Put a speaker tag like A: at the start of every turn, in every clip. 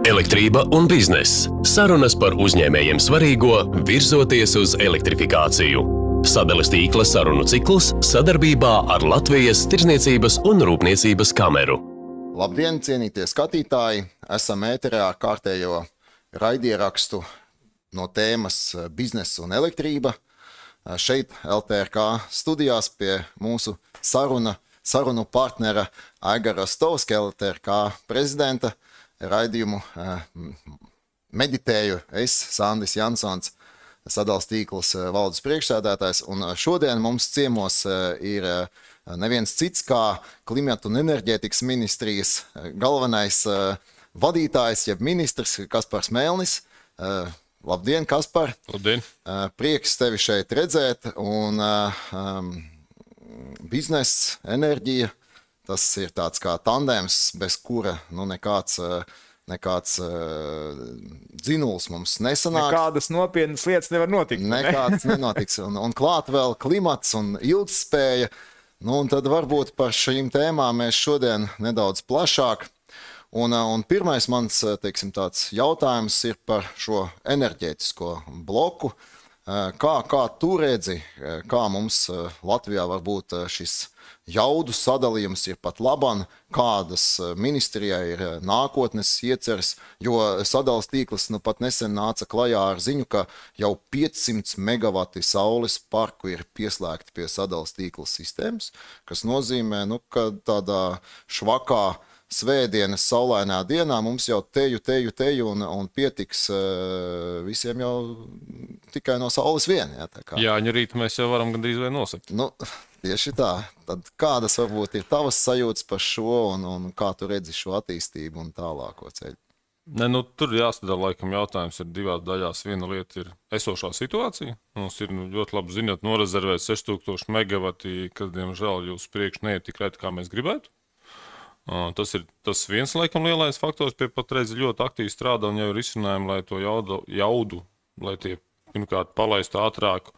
A: Elektrība un bizness. Sarunas par uzņēmējiem svarīgo, virzoties uz elektrifikāciju. Sadales tīkla sarunu cikls sadarbībā ar Latvijas Tirdzniecības un Rūpniecības kameru.
B: Labdien, cienītie skatītāji! Esam ēterā ar kārtējo raidierakstu no tēmas biznesa un elektrība. Šeit LTRK studijās pie mūsu sarunu partnera Aigara Rostovska, LTRK prezidenta. Raidījumu meditēju es, Sandis Jansons, sadales tīkls valdes priekšsēdētājs, un šodien mums ciemos ir neviens cits kā klimata un enerģētikas ministrijas galvenais vadītājs, jeb ministrs Kaspars Melnis. Labdien, Kaspar!
C: Labdien!
B: Prieks tevi šeit redzēt, un bizness, enerģija, tas ir tāds kā tandēms, bez kura nekāds dzinuls mums nesanāk.
D: Nekādas nopietnas lietas nevar notikt.
B: Nekāds nenotiks. Un klāt vēl klimats un ilgtspēja. Un tad varbūt par šīm tēmām mēs šodien nedaudz plašāk. Un pirmais mans, teiksim, tāds jautājums ir par šo enerģētisko bloku. Kā tu redzi, kā mums Latvijā var būt šis jaudu sadalījums ir pat laban, kādas ministrijai ir nākotnes ieceres, jo sadales tīkls pat nesen nāca klajā ar ziņu, ka jau 500 megavati saules parku ir pieslēgti pie sadales tīkla sistēmas, kas nozīmē, ka tādā švakā svētdienas saulainā dienā mums jau teju un pietiks visiem jau tikai no saules vien.
C: Jā, rīt mēs jau varam gandrīz vai nosakt.
B: Tieši tā. Tad kādas varbūt ir tavas sajūtas par šo un kā tu redzi šo attīstību un tālāko ceļu?
C: Tur jāsadala laikam jautājums ir divās daļās. Viena lieta ir esošā situācija. Mums ir ļoti labi zināt norezervēt 6000 megavati, kas, diemžēl, jūs priekš neiet tik reti, kā mēs gribētu. Tas ir tas viens, laikam, lielais faktors, pie patreiz ļoti aktīvi strādā un jau ir izcinājumi, lai to jaudu, lai tie pirmkārt palaistu ātrāk.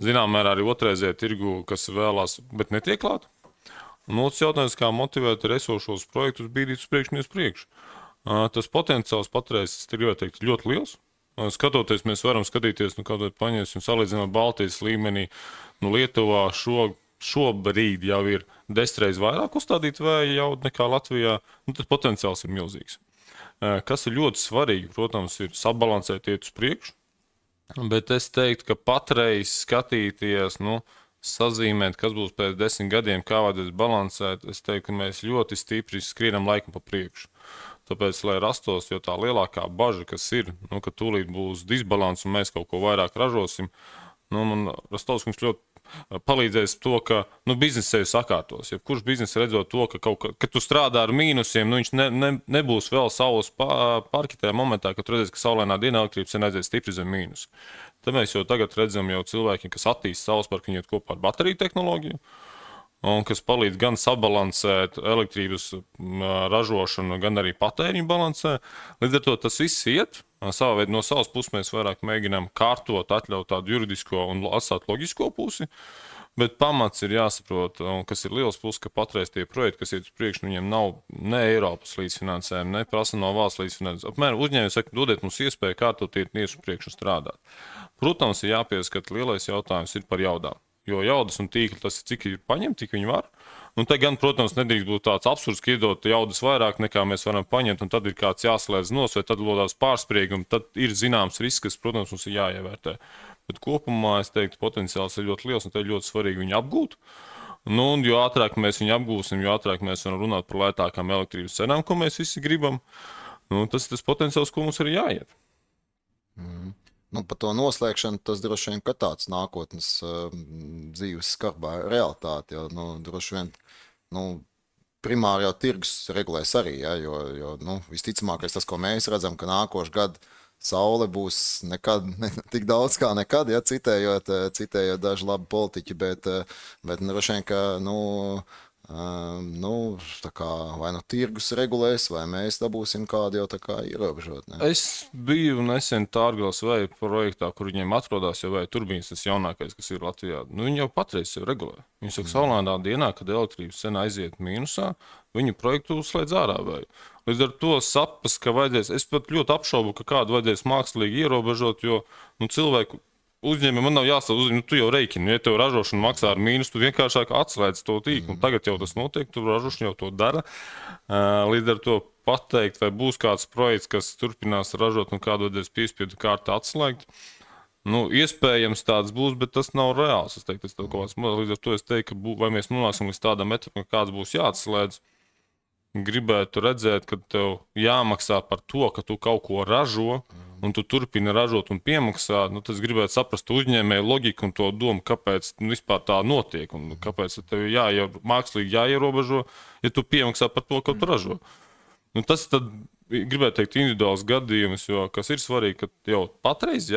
C: Zinām mērā arī otrreizē tirgu, kas vēlās, bet netiek klāt. Un otrs jautājums, kā motivēt ar esošos projektus bīdīt uz priekšu un uz priekšu. Tas potenciāls patreiz, es gribētu teikt, ļoti liels. Skatoties, mēs varam skatīties, kaut vai paņemsim salīdzinot Baltijas līmenī, Lietuvā šobrīd jau ir 10 reizes vairāk uzstādīt vēja jaudu nekā Latvijā, tad potenciāls ir milzīgs. Kas ir ļoti svarīgi, protams, ir sabalansēt iet uz priekšu. Bet es teiktu, ka patreiz skatīties, sazīmēt, kas būs pēc 10 gadiem, kā vajadzēs balansēt, es teiktu, ka mēs ļoti stipri skrienam laikam pa priekšu. Tāpēc, lai rastos, jo tā lielākā baža, kas ir, ka tūlīt būs disbalans un mēs kaut ko vairāk ražosim, man Rostovs kungs ļoti palīdzēs to, ka biznesa sevi sakārtos. Ja kurš biznesa redzot to, ka tu strādā ar mīnusiem, viņš nebūs vēl saules parki tajā momentā, kad tu redzēsi, ka saulainā dienā elektrības cena aizies stipri zem mīnus. Tad mēs jau tagad redzam cilvēki, kas attīst saules parku, viņi iet kopā ar bateriju tehnoloģiju, un kas palīdz gan sabalansēt elektrības ražošanu, gan arī patēriņu balansē. Līdz ar to tas viss iet. Savā veidā no savas puses mēs vairāk mēģinām kārtot, atļaut tādu juridisko un atstāt loģisko pusi, bet pamats ir jāsaprot, un kas ir liels puses, ka patreiz tie projekti, kas iet uz priekšu, viņiem nav ne Eiropas līdzfinansējumi, ne prasa no valsts līdzfinansējumi. Apmēram uzņēmējs saka, dodiet mums iespēju kārtot iet uz priekšu un strādāt. Protams, ir jāpieskat lielais jautājums ir par jaudām, jo jaudas un tīkli tas ir cik ir paņemt, tik viņi var. Te gan, protams, nedrīkst būt tāds absurds, ka iedot jaudas vairāk nekā mēs varam paņemt, un tad ir kāds jāslēdz nos, vai tad lodās pārspriegumi, tad ir zināms risks, kas, protams, mums ir jāievērtē. Bet kopumā, es teiktu, potenciāls ir ļoti liels, un te ir ļoti svarīgi viņu apgūt. Jo ātrāk mēs viņu apgūsim, jo ātrāk mēs varam runāt par lētākām elektrības cenām, ko mēs visi gribam. Tas ir tas potenciāls, ko mums ir jāiet.
B: Par to noslēgšanu tas droši vien, ka tāds nākotnes dzīves skarbā realitāte, jo droši vien, primāri jau tirgus regulēs arī, jo visticamākais tas, ko mēs redzam, ka nākošu gadu saule būs nekad, tik daudz kā nekad, citējot daži labi politiķi, bet droši vien, ka, tā kā vai nu tirgus regulēs, vai mēs dabūsim kādu jau tā kā ierobežot. Ne?
C: Es biju nesen Tārgals vai projektā, kur viņiem atrodas jau vai turbīnas, tas jaunākais, kas ir Latvijā. Nu, viņi jau patreiz sev regulē. Viņi saka, saulainā dienā, kad elektrības cena aiziet mīnusā, viņu projektu slēdz ārā vai. Līdz ar to sapas, ka vajadzēs, es pat ļoti apšaubu, ka kādu vajadzēs mākslīgi ierobežot, jo cilvēku uzņēmumam man nav jāsaka, tu jau reikini, ja tev ražošana maksā ar mīnus, tu vienkāršāk atslēdz to tīklu. Tagad jau tas notiek, tu ražošana jau to dara. Līdz ar to pateikt, vai būs kāds projekts, kas turpinās ražot un kādu vajadzēs piespiedu kārtu atslēgt. Iespējams tāds būs, bet tas nav reāls. Es teiktu, līdz ar to es teiktu, ka vai mēs nonāksim līdz tādam etapam, ka kāds būs jāatslēdz. Gribētu redzēt, ka tev jāmaksā par to, ka tu kaut ko ražo, un tu turpini ražot un piemaksā. Tas gribētu saprast uzņēmēju loģiku un to domu, kāpēc vispār tā notiek, un kāpēc tev mākslīgi jāierobežo, ja tu piemaksā par to, ko tu ražo. Tas tad, gribētu teikt, individuāls gadījums, jo kas ir svarīgi, ka jau patreiz,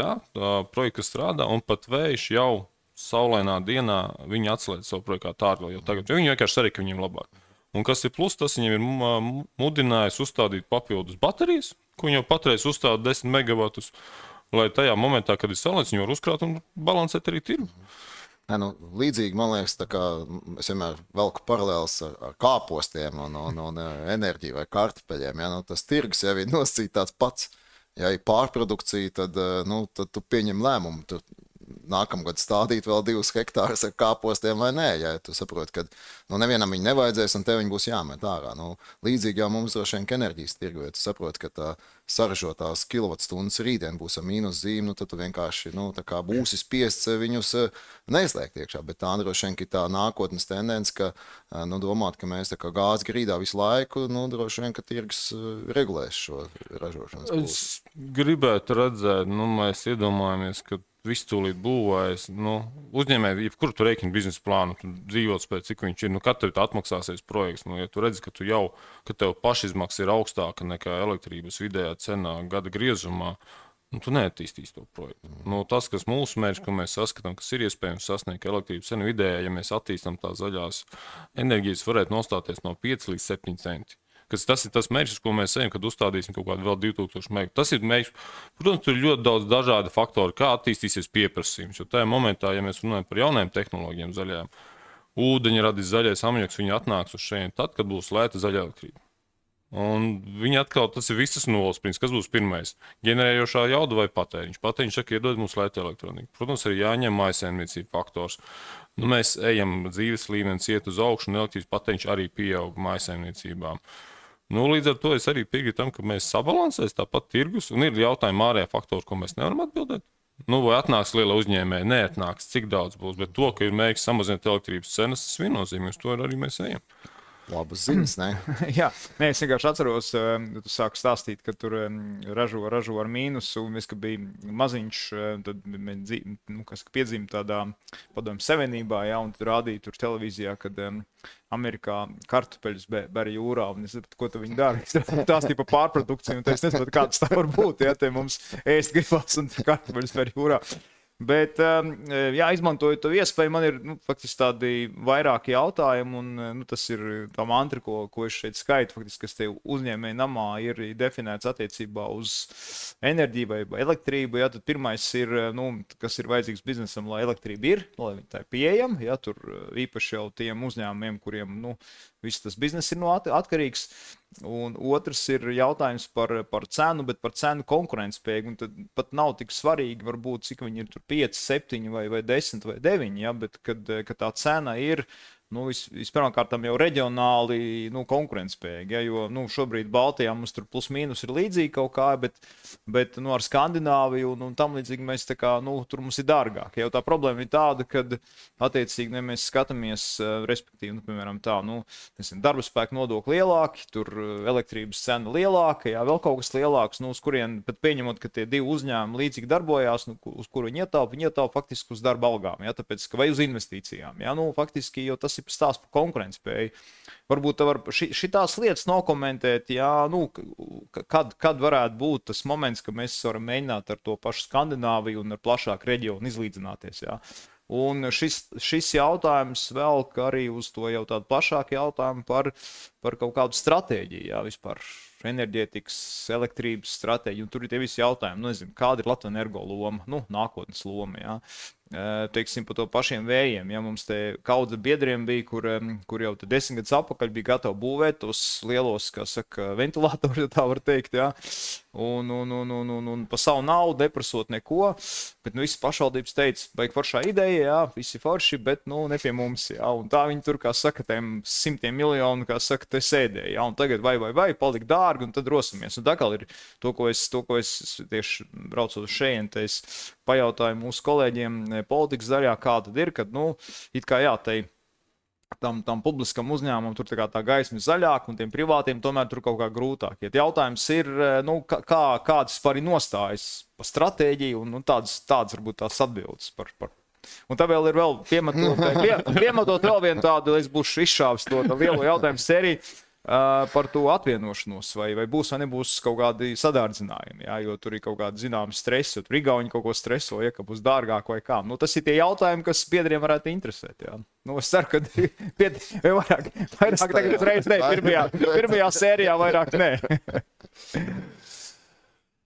C: projekti strādā, un pat vējš jau saulainā dienā viņi atslēdz savu projektu kā Tārgala jau tagad, jo viņi vienkārši arī, ka viņiem labāk. Un kas ir plus, tas viņiem ir mudinājis uzstādīt papildus baterijas, ko viņi jau patreiz uzstāda 10 megavatus, lai tajā momentā, kad ir saulēts, viņi var uzkrāt un balansēt arī tirgu.
B: Līdzīgi, man liekas, tā kā es vienmēr velku paralēlis ar kāpostiem un enerģiju vai kartupeļiem. Tas tirgus jau ir nosacīts tāds pats. Ja ir pārprodukcija, tad tu pieņem lēmumu. Nākamgad stādīt vēl 2 hektārus ar kāpostiem vai nē, ja tu saproti, ka nevienam viņi nevajadzēs un tev viņi būs jāmet ārā. Līdzīgi jau mums droši vien enerģijas tirgu, ja tu saproti, ka tā saražotās kilovatstundas rītdien būs ar mīnus zīmi, tad tu vienkārši tā kā būsi spiests viņus neizliekt iekšā, bet tā droši vien, ka tā nākotnes tendence, ka domāt, ka mēs tā kā gāzi grīdā visu laiku, droši vien, ka tirgus regulēs šo ražošanas pulsu.
C: Es gribētu redzēt, mēs iedomājamies, ka viss tūlīt būvējas. Uzņēmēji, jebkuru tu rēķini biznesa plānu, tu dzīvot spēc, cik viņš ir. Kad tev atmaksāsies projekts? Ja tu redzi, ka tev pašizmaksas ir augstāka nekā elektrības vidējā cenā gada griezumā, tu neattīstīsi to projektu. Tas, kas mūsu mērķis, ko mēs saskatām, kas ir iespējams sasniegt elektrības cenu vidējā, ja mēs attīstam tās zaļās enerģijas, varētu nostāties no 5 līdz 7 centi. Tas ir tas mērķis, ko mēs ejam, kad uzstādīsim kaut kādu vēl 2000 mega. Tas ir mērķis. Protams, tur ir ļoti daudz dažādi faktori, kā attīstīsies pieprasījums. Jo tajā momentā, ja mēs runājam par jaunajām tehnoloģijām zaļajām, ūdeņa radīs zaļais amoniaks, viņi atnāks uz šeit tad, kad būs lēta zaļa elektrība. Un viņi atkal, tas ir visas nulles princips. Kas būs pirmais? Ģenerējošā jauda vai patēriņš? Patēriņš saka, iedod mums lētu elektroniku. Protams, arī jāņem mājsaimniecība faktors. Mēs ejam dzīves līmenis iet uz augšu, un elektrības patēriņš arī pieaug mājsaimniecībām. Līdz ar to es arī piekrītu tam, ka mēs sabalansēs tāpat tirgus, un ir jautājumi ārējā faktori, ko mēs nevaram atbildēt. Vai atnāks liela uzņēmēja, neatnāks, cik daudz būs, bet to, ka ir mērķis samazināt elektrības cenas, tas viennozīmīgi, uz to arī mēs ejam.
B: Labas ziņas, ne?
D: Jā, es vienkārši atceros, tu sāki stāstīt, ka tur ražo ar mīnusu, un es, ka bija maziņš, tad piedzīme tādā padomju savienībā, un tad rādīja tur televīzijā, kad Amerikā kartupeļus ber jūrā, un es saprotu, ko viņi dara. Es stāstīju par pārprodukciju, un es nesaprotu, kāds tā var būt, ja te mums ēst gribas un kartupeļus ber jūrā. Bet, izmantojot to iespēju, man ir faktiski tādi vairāki jautājumi, un tas ir tā mantra, ko es šeit skaitu, faktiski, kas te uzņēmēju namā ir definēts attiecībā uz enerģiju vai elektrību. Tad pirmais ir, kas ir vajadzīgs biznesam, lai elektrība ir, lai tā ir pieejama, tur īpaši jau tiem uzņēmumiem, kuriem, viss tas bizness ir atkarīgs. Un otrs ir jautājums par cenu, bet par cenu konkurētspēju. Tad pat nav tik svarīgi, varbūt, cik viņi ir tur 5, 7 vai 10 vai 9, bet kad tā cena ir vispirmkārt jau reģionāli konkurētspējīgi. Jo šobrīd Baltijā mums tur plus mīnus ir līdzīgi kaut kā, bet ar Skandināviju un tam līdzīgi mēs tā kā, tur mums ir dārgāk. Jau tā problēma ir tāda, kad attiecīgi mēs skatāmies, respektīvi, piemēram, tā, darba spēka nodokļi lielāki, tur elektrības cena lielāka, vēl kaut kas lielāks, uz kurien, pat pieņemot, ka tie divi uzņēmumi līdzīgi darbojās, uz kuru viņi ietaupa faktiski uz darba algām, tāpēc, ka vai uz investīcijām, faktiski, jo tas ir stāsts par konkurētspēju. Varbūt tu vari šitās lietas nokomentēt, kad varētu būt tas moments, ka mēs varam mēģināt ar to pašu Skandināviju un ar plašāku reģionu izlīdzināties. Un šis jautājums vēl arī uz to jau tādu plašāku jautājumu par kaut kādu stratēģiju, jā, vispār enerģētikas, elektrības stratēģiju, un tur ir tie visi jautājumi, nu, nezinu, kāda ir Latvijas Energo loma, nu, nākotnes loma, jā. Teiksim, par to pašiem vējiem, ja mums te kaudze biedriem bija, kur jau 10 gadus atpakaļ bija gatavi būvēt tos lielos, kā saka, ventilatorus, ja tā var teikt, jā, un pa savu naudu neprasot neko, bet, nu, visas pašvaldības teica, baigi foršā ideja, jā, visi forši, bet, nu, ne pie mums, jā, un tā viņi tur, kā saka, tiem 100 miljonu, kā saka, te sēdēja, jā, un tagad vai, palika dārgi, un tad rosamies, un tā kā ir to, ko es tieši braucot uz šeien, te es pajautāju mūsu kolēģiem politikas daļā, kā tad ir, kad, nu, it kā jā, tam publiskam uzņēmumam tur tā gaisma ir zaļāka, un tiem privātiem tomēr tur kaut kā grūtāk. Ja jautājums ir, nu, kādas par nostājas pa stratēģiju, un tādas varbūt tās atbildes par. Un tā vēl ir piematot vēl vienu tādu, es būšu izšāvis to lielo jautājumu sēriju, par to atvienošanos, vai būs vai nebūs kaut kādi sadārdzinājumi, jā, jo tur ir kaut kādi zināmi stresi, jo tur Igauni kaut ko streso, ja, ka būs dārgāk vai kā. Nu, tas ir tie jautājumi, kas biedriem varētu interesēt, jā. Nu, es ceru, ka vairāk tagad uzreiz ne, pirmajā sērijā vairāk ne.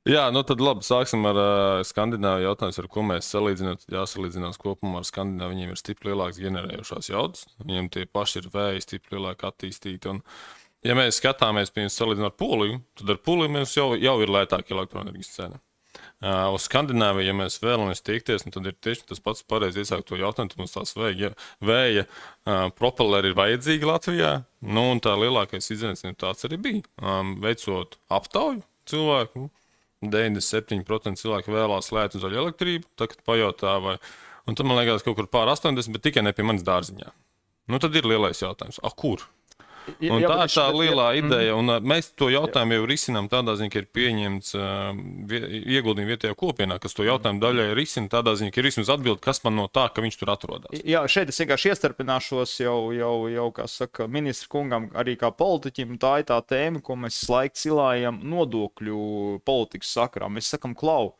C: Jā, nu tad labi, sāksim ar Skandināvu jautājums, ar ko mēs salīdzinām. Jāsalīdzinās kopumā ar Skandināvu, viņiem ir stipri lielāks generējušās jaudas, viņiem tie paši ir vēji stipri lielāk attīstīti. Un, ja mēs skatāmies, piemēram, salīdzinām ar Poliju, tad ar Poliju mums jau ir lētāka elektroenerģijas cena. Uz Skandināviju, ja mēs vēlamies tiekties, tad ir tieši tas pats pareizi iesākt to jautājumu, tad mums tās vēja propelleri ir vajadzīgi Latvijā, nu un tā lielākais izaicinājums tāds arī bija. Veicot aptauju cilvēku, 97% cilvēki vēlās lētu zaļu elektrību, tagad pajautā, un tad man liekas kaut kur pār 80, bet tikai ne pie manas dārziņā. Nu tad ir lielais jautājums, kur? Un tā ir tā lielā ideja, un mēs to jautājumu jau risinām tādā ziņā, ka ir pieņemts ieguldījumi vietējā kopienā, kas to jautājumu daļai risina tādā ziņā, ka ir vismaz atbild, kas man no tā, ka viņš tur atrodas.
D: Jā, šeit es vienkārši iestarpināšos jau, kā saka, ministra kungam, arī kā politiķim, tā ir tā tēma, ko mēs laiks cilājam nodokļu politikas sakarā. Mēs sakam, klau,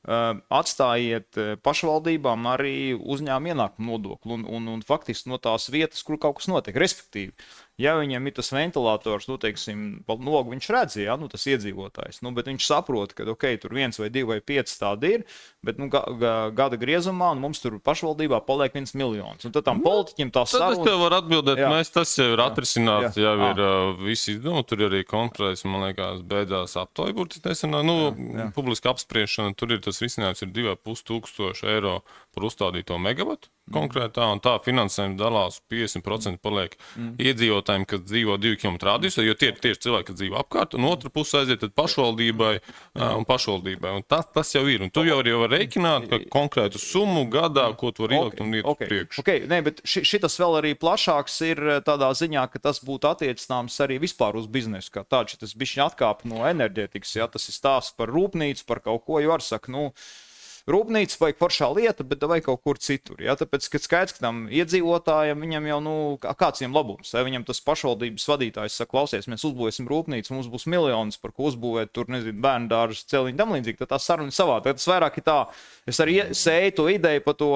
D: atstājiet pašvaldībām arī uzņēmumu ienākumu nodokli un faktiski no tās vietas, kur kaut kas notiek, respektīvi. Ja viņam ir tas ventilators, nu, teiksim, logu viņš redz, ja, nu, tas iedzīvotājs, nu, bet viņš saprot, ka, ok, tur 1 vai 2 vai 5 tādi ir, bet, nu, gada griezumā, un mums tur pašvaldībā paliek 1 miljons. Un tad tam politiķim tā saruna...
C: Tad es tev varu atbildēt, tas jau ir atrisināts, jau ir visi, nu, tur arī konkrēts, man liekas, beidzās aptauja burtiski nesenā, nu, publiska apspriešana, tur ir tas risinājums ir 2,5 eiro par uzstādīto megavatu konkrētā, un tā finansējuma dalās 50% paliek iedzīvotājiem, kas dzīvo 2 km radiusā, jo tie ir tieši cilvēki, kas dzīvo apkārt, un otra puse aiziet tad pašvaldībai un pašvaldībai. Un tas jau ir. Un tu jau var reikināt konkrētu summu gadā, ko tu var ielikt un iet priekšu.
D: Nē, bet šitas vēl arī plašāks ir tādā ziņā, ka tas būtu attiecināms arī vispār uz biznesu, kā tāds, tas bišķiņ atkāp no enerģētikas, ja tas ir stāsts par rūpnīcu, par kaut ko, jo var saka, nu, rūpnīca vai foršā lieta, bet vai kaut kur citur. Ja? Tāpēc, kad skaidrs, ka tam iedzīvotājiem viņam jau, nu, kāds viņam labums. Ja? Viņam tas pašvaldības vadītājs saka, klausies, mēs uzbūvēsim rūpnīcu, mums būs miljonus, par ko uzbūvēt tur, nezinu, bērnu dārzus, celiņu, tam līdzīgi. Tad tā saruna ir savāda. Tas vairāk ir tā, es arī sēju to ideju par to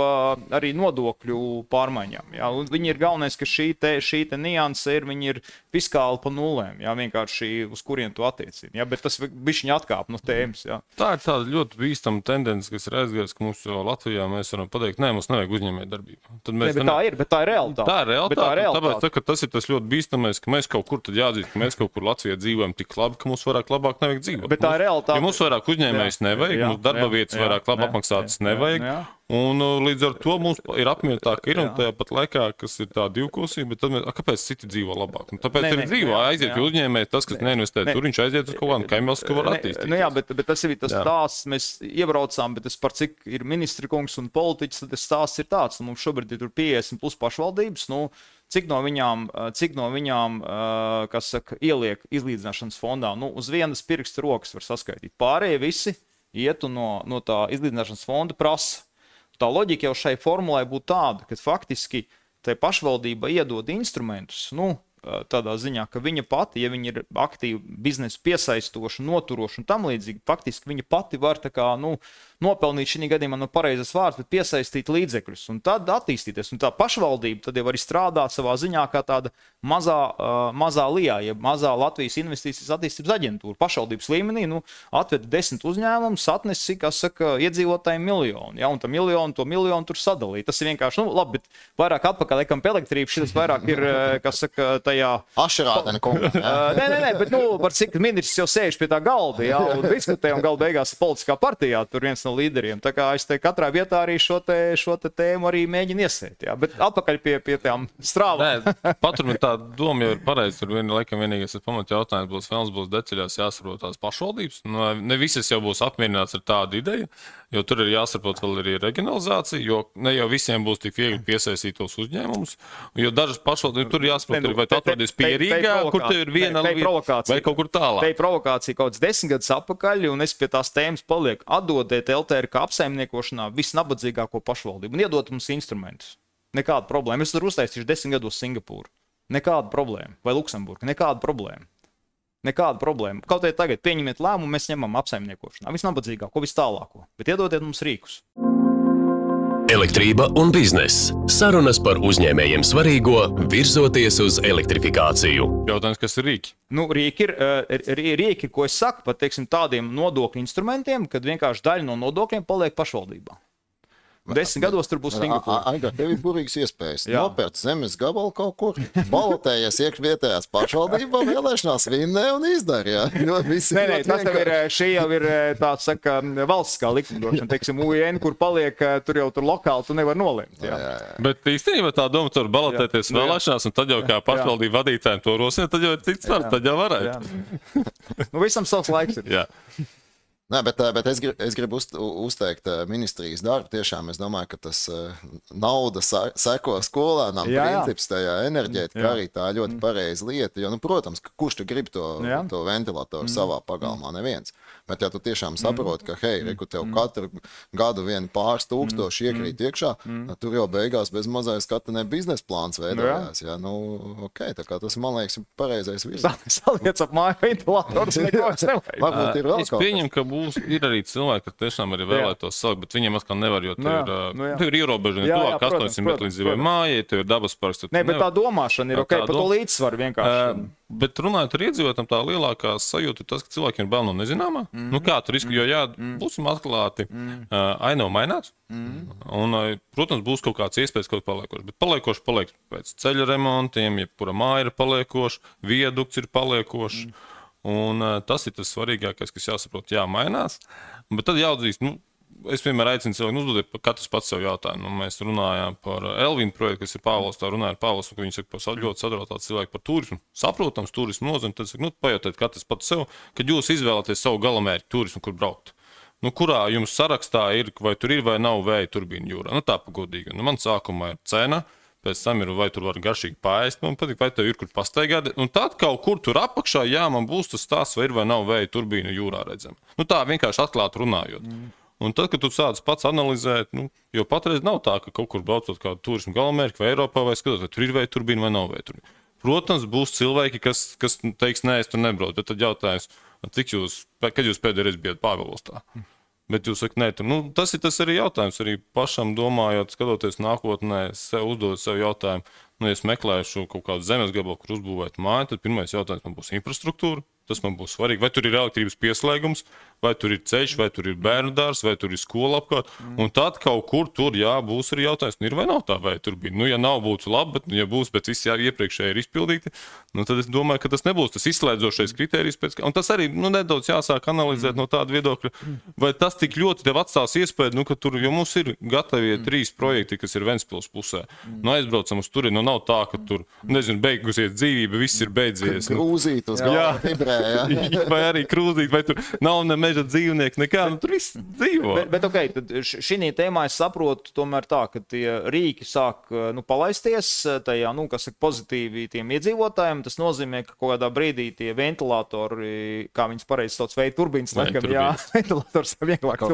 D: arī nodokļu pārmaiņām. Ja? Un viņi ir galvenais, ka šī te nianse ir, viņi ir fiskāli pa nulēm, ja? Vienkārši uz kurien to attiecina. Ja? Bet tas bišķiņ atkāp no tēmas. Ja?
C: Tā ir tāda ļoti bīstama tendence, kas ir aizgājis, ka mums Latvijā mēs varam pateikt, nē, mums nevajag uzņēmējdarbību.
D: Bet tā ir realitāte.
C: Tā ir realitāte. Tāpēc tas ir tas ļoti bīstamais, ka mēs kaut kur tad jāatzīst, ka mēs kaut kur Latvijā dzīvojam tik labi, ka mums vairāk labāk nevajag dzīvot.
D: Bet tā ir realitāte.
C: Ja mums vairāk uzņēmējs nevajag, mums darba vietas vairāk labi apmaksātas nevajag. Un līdz ar to mums ir apmierinātāka ir un tajā pat laikā, kas ir tā divkosība, bet tad mēs, kāpēc citi dzīvo labāk? Nu, tāpēc ir dzīvo, aiziet pie uzņēmēji, tas, kas neinvestē tur, viņš aiziet uz kaut kādu kaimiņu, ko var attīstīt.
D: Nu jā, bet tas ir tas stāsts, mēs iebraucām, bet tas par cik ir ministri kungs un politiķis, tad tas stāsts ir tāds, nu, mums šobrīd ir tur 50 plus pašvaldības, nu, cik no viņām, kas saka, ieliek izlīdzināšanas fondā, nu, uz vienas pirksta rokas var saskaitīt. Pārējie visi ietu no tā izlīdzināšanas fonda prasa. Tā loģika jau šai formulai būtu tāda, ka faktiski tai pašvaldība iedod instrumentus, nu, tādā ziņā, ka viņa pati, ja viņa ir aktīva biznesa piesaistoša, noturoša un tam līdzīgi, faktiski viņa pati var tā kā, nopelnīt šī gadījumā no pareizas vārds, bet piesaistīt līdzekļus un tad attīstīties. Un tā pašvaldība tad jau var strādāt savā ziņā kā tāda mazā lijā, ja mazā Latvijas investīcijas attīstības aģentūra. Pašvaldības līmenī, atveda 10 uzņēmumus, atnesi, kā saka, iedzīvotājiem miljonu, ja, un to miljonu tur sadalīja. Tas ir vienkārši, labi, bet vairāk atpakaļ ekam pie elektrības, šis vairāk ir, kā saka, tajā...
B: Ašerādena kunga.
D: Nē, bet, par cik ministrs jau sēž pie tā galda, ja, un diskutē, un galda beigās politiskā partijā, tur viens no līderiem. Tā kā es te katrā vietā arī šo te tēmu arī mēģinu iesēt, jā, bet atpakaļ pie tām strāvām.
C: Nē, paturmēt tā doma jau ir pareizi, tur vienīgais pamat jautājums būs, vēlams būs detaļās jāsaprot tās pašvaldības. Ne visas jau būs apmierināts ar tādu ideju, jo tur ir jāsaprot vēl arī reģionalizācija, jo ne jau visiem būs tik viegli piesaistīt tos uzņēmumus, jo dažas pašvaldības tur jāsaprot, vai tu atrodies pie Rīgā, kur tev ir viena vai kaut kur tālāk.
D: Te ir provokācija kaut kāds 10 gadus atpakaļ, un es pie tās tēmas palieku. Atdodiet LTRK apsaimniekošanā visnabadzīgāko pašvaldību un iedot mums instrumentus. Nekāda problēma. Es tur uztaisīšu 10 gados Singapūru. Nekāda problēma. Vai Luksemburga. Nekāda problēma. Nekāda problēma. Kaut arī tagad pieņemiet lēmumu, mēs ņemam apsaimniekošanā. Visnabadzīgāko, vis tālāko. Bet iedodiet mums rīkus.
A: Elektrība un bizness. Sarunas par uzņēmējiem svarīgo, virzoties uz elektrifikāciju.
C: Jautājums, kas ir rīki?
D: Rīki ir rīki, ko es saku par, teiksim, tādiem nodokļu instrumentiem, kad vienkārši daļa no nodokļiem paliek pašvaldībā. 10 gados tur būs Singapūra.
B: Aigar, tev ir burīgas iespējas. Nopērc zemes gabalu kaut kur, balotējies iekš vietējās pašvaldībā, vēlēšanās vinnē un izdara, jā.
D: Nē, šī jau ir tāds, saka, valstiskā likumdošana, teiksim, UN, kur paliek, tur lokāli tu nevar nolēmt, jā.
C: Bet īstenībā tā doma tur balotēties vēlēšanās, un tad jau kā pašvaldība vadītājiem to rosina, tad jau ir cits var, tad jau varētu.
D: Visam savs laiks ir.
C: Jā.
B: Nē, bet es gribu uzteikt ministrijas darbu. Tiešām es domāju, ka tas nauda seko skolēnām princips tajā enerģētikā arī tā ļoti pareiza lieta. Jo, protams, kurš tu grib to ventilatoru savā pagalmā? Neviens. Bet ja tu tiešām saproti, ka, hei, reku tev katru gadu pāris tūkstoši iekrīt iekšā, tur jau beigās bez mazais skata biznesa plāns veidojās. Jā, ok, tā kā tas, man liekas, ir pareizais virziens.
D: Saliec ap māju ventilatorus, neko es nevajag.
B: Varbūt ir vēl
C: kaut kas. Es pieņemu, ka ir arī cilvēki, kas tiešām arī vēlētos salikt, bet viņiem atkal nevar, jo tur ir ierobežojumi. Tuvāk 800 metru līdz dzīvai mājai, tev ir dabas parks.
D: Nē, bet tā domāšana ir ok, par to līdzsvaru vienkārši.
C: Bet runājot ar iedzīvotājiem, tā lielākā sajūta ir tas, ka cilvēkiem ir bail no nezināmā. Kā tur riski, jo būsim atklāti, ainava mainās. Un, protams, būs kaut kāds iespējas kaut paliekoši, bet paliekoši paliek pēc ceļa remontiem, jebkura māja ir paliekoši, viadukts ir paliekoši. Un tas ir tas svarīgākais, kas jāsaprot, mainās. Bet tad jāatzīst, es vienmēr aicinu cilvēku uzdodiet katrs pats sev jautājumu. Mēs runājām par Elvinu projektu, kas ir Pāvils, tā runāja ar Pāvils, un viņi saka, ļoti sadrautāts cilvēki par turismu. Saprotams, turismu nozīme, tad saka, pajautiet katrs pats sev, kad jūs izvēlaties savu galamērķi turismu, kur braukt. Kurā jums sarakstā ir, vai tur ir vai nav vēja turbīna jūrā. Tā pagodīgi. Man sākumā ir cena. Pēc tam ir, vai tur var garšīgi paēst, man patīk, vai tev ir kur pastaigāt. Un tad kaut kur tur apakšā, man būs tas stāsts, vai ir vai nav vēja turbīna jūrā redzama. Tā vienkārši atklāti runājot. Un tad, kad tu sāc pats analizēt, jo patreiz nav tā, ka kaut kur braucot kādu turismu galamērķi vai Eiropā, vai skatot, vai tur ir vēja turbīna vai nav vēja turbīna. Protams, būs cilvēki, kas teiks, nē, es tur nebraucu, bet tad jautājums, kad jūs pēdējo reizi bijat Pāvilostā? Bet jūs sakat, nē, tas ir arī jautājums. Arī pašam domājot, skatoties nākotnē, uzdodot sev jautājumu, ja es meklēšu kaut kādu zemes gabalu, kur uzbūvēt māju, tad pirmais jautājums man būs infrastruktūra. Tas man būs svarīgi. Vai tur ir elektrības pieslēgums, vai tur ir ceļš, vai tur ir bērnu dārzs, vai tur ir skola apkārt. Un tad kaut kur tur būs arī jautājums, ir vai nav tā vēja turbīna. Ja nav, būtu labi, bet ja būs, bet visi iepriekšēji ir izpildīti, tad es domāju, ka tas nebūs tas izslēdzošais kritērijs. Un tas arī nedaudz jāsāk analizēt no tāda viedokļa, vai tas tik ļoti tev atstās iespēju, ka tur, jo mums ir gatavie 3 projekti, kas ir Ventspils pusē. Aizbraucam uz turieni, nav tā, ka tur, beigusies dzīvība, viss ir beidzies.
B: Krūzīt uz galva, vibrē, jā.
C: Vai arī krūzīt, vai tur nav ne meža dzīvnieki, nekā, nu tur viss dzīvo.
D: Bet ok, tad šī tēmā es saprotu tomēr tā, ka tie rīki sāk palaisties tajā, kas ir pozitīvi tiem iedzīvotājiem. Tas nozīmē, ka kaut kādā brīdī tie ventilatori, kā viņas pareizi sauc, vēja turbīnas, ventilators vieglāk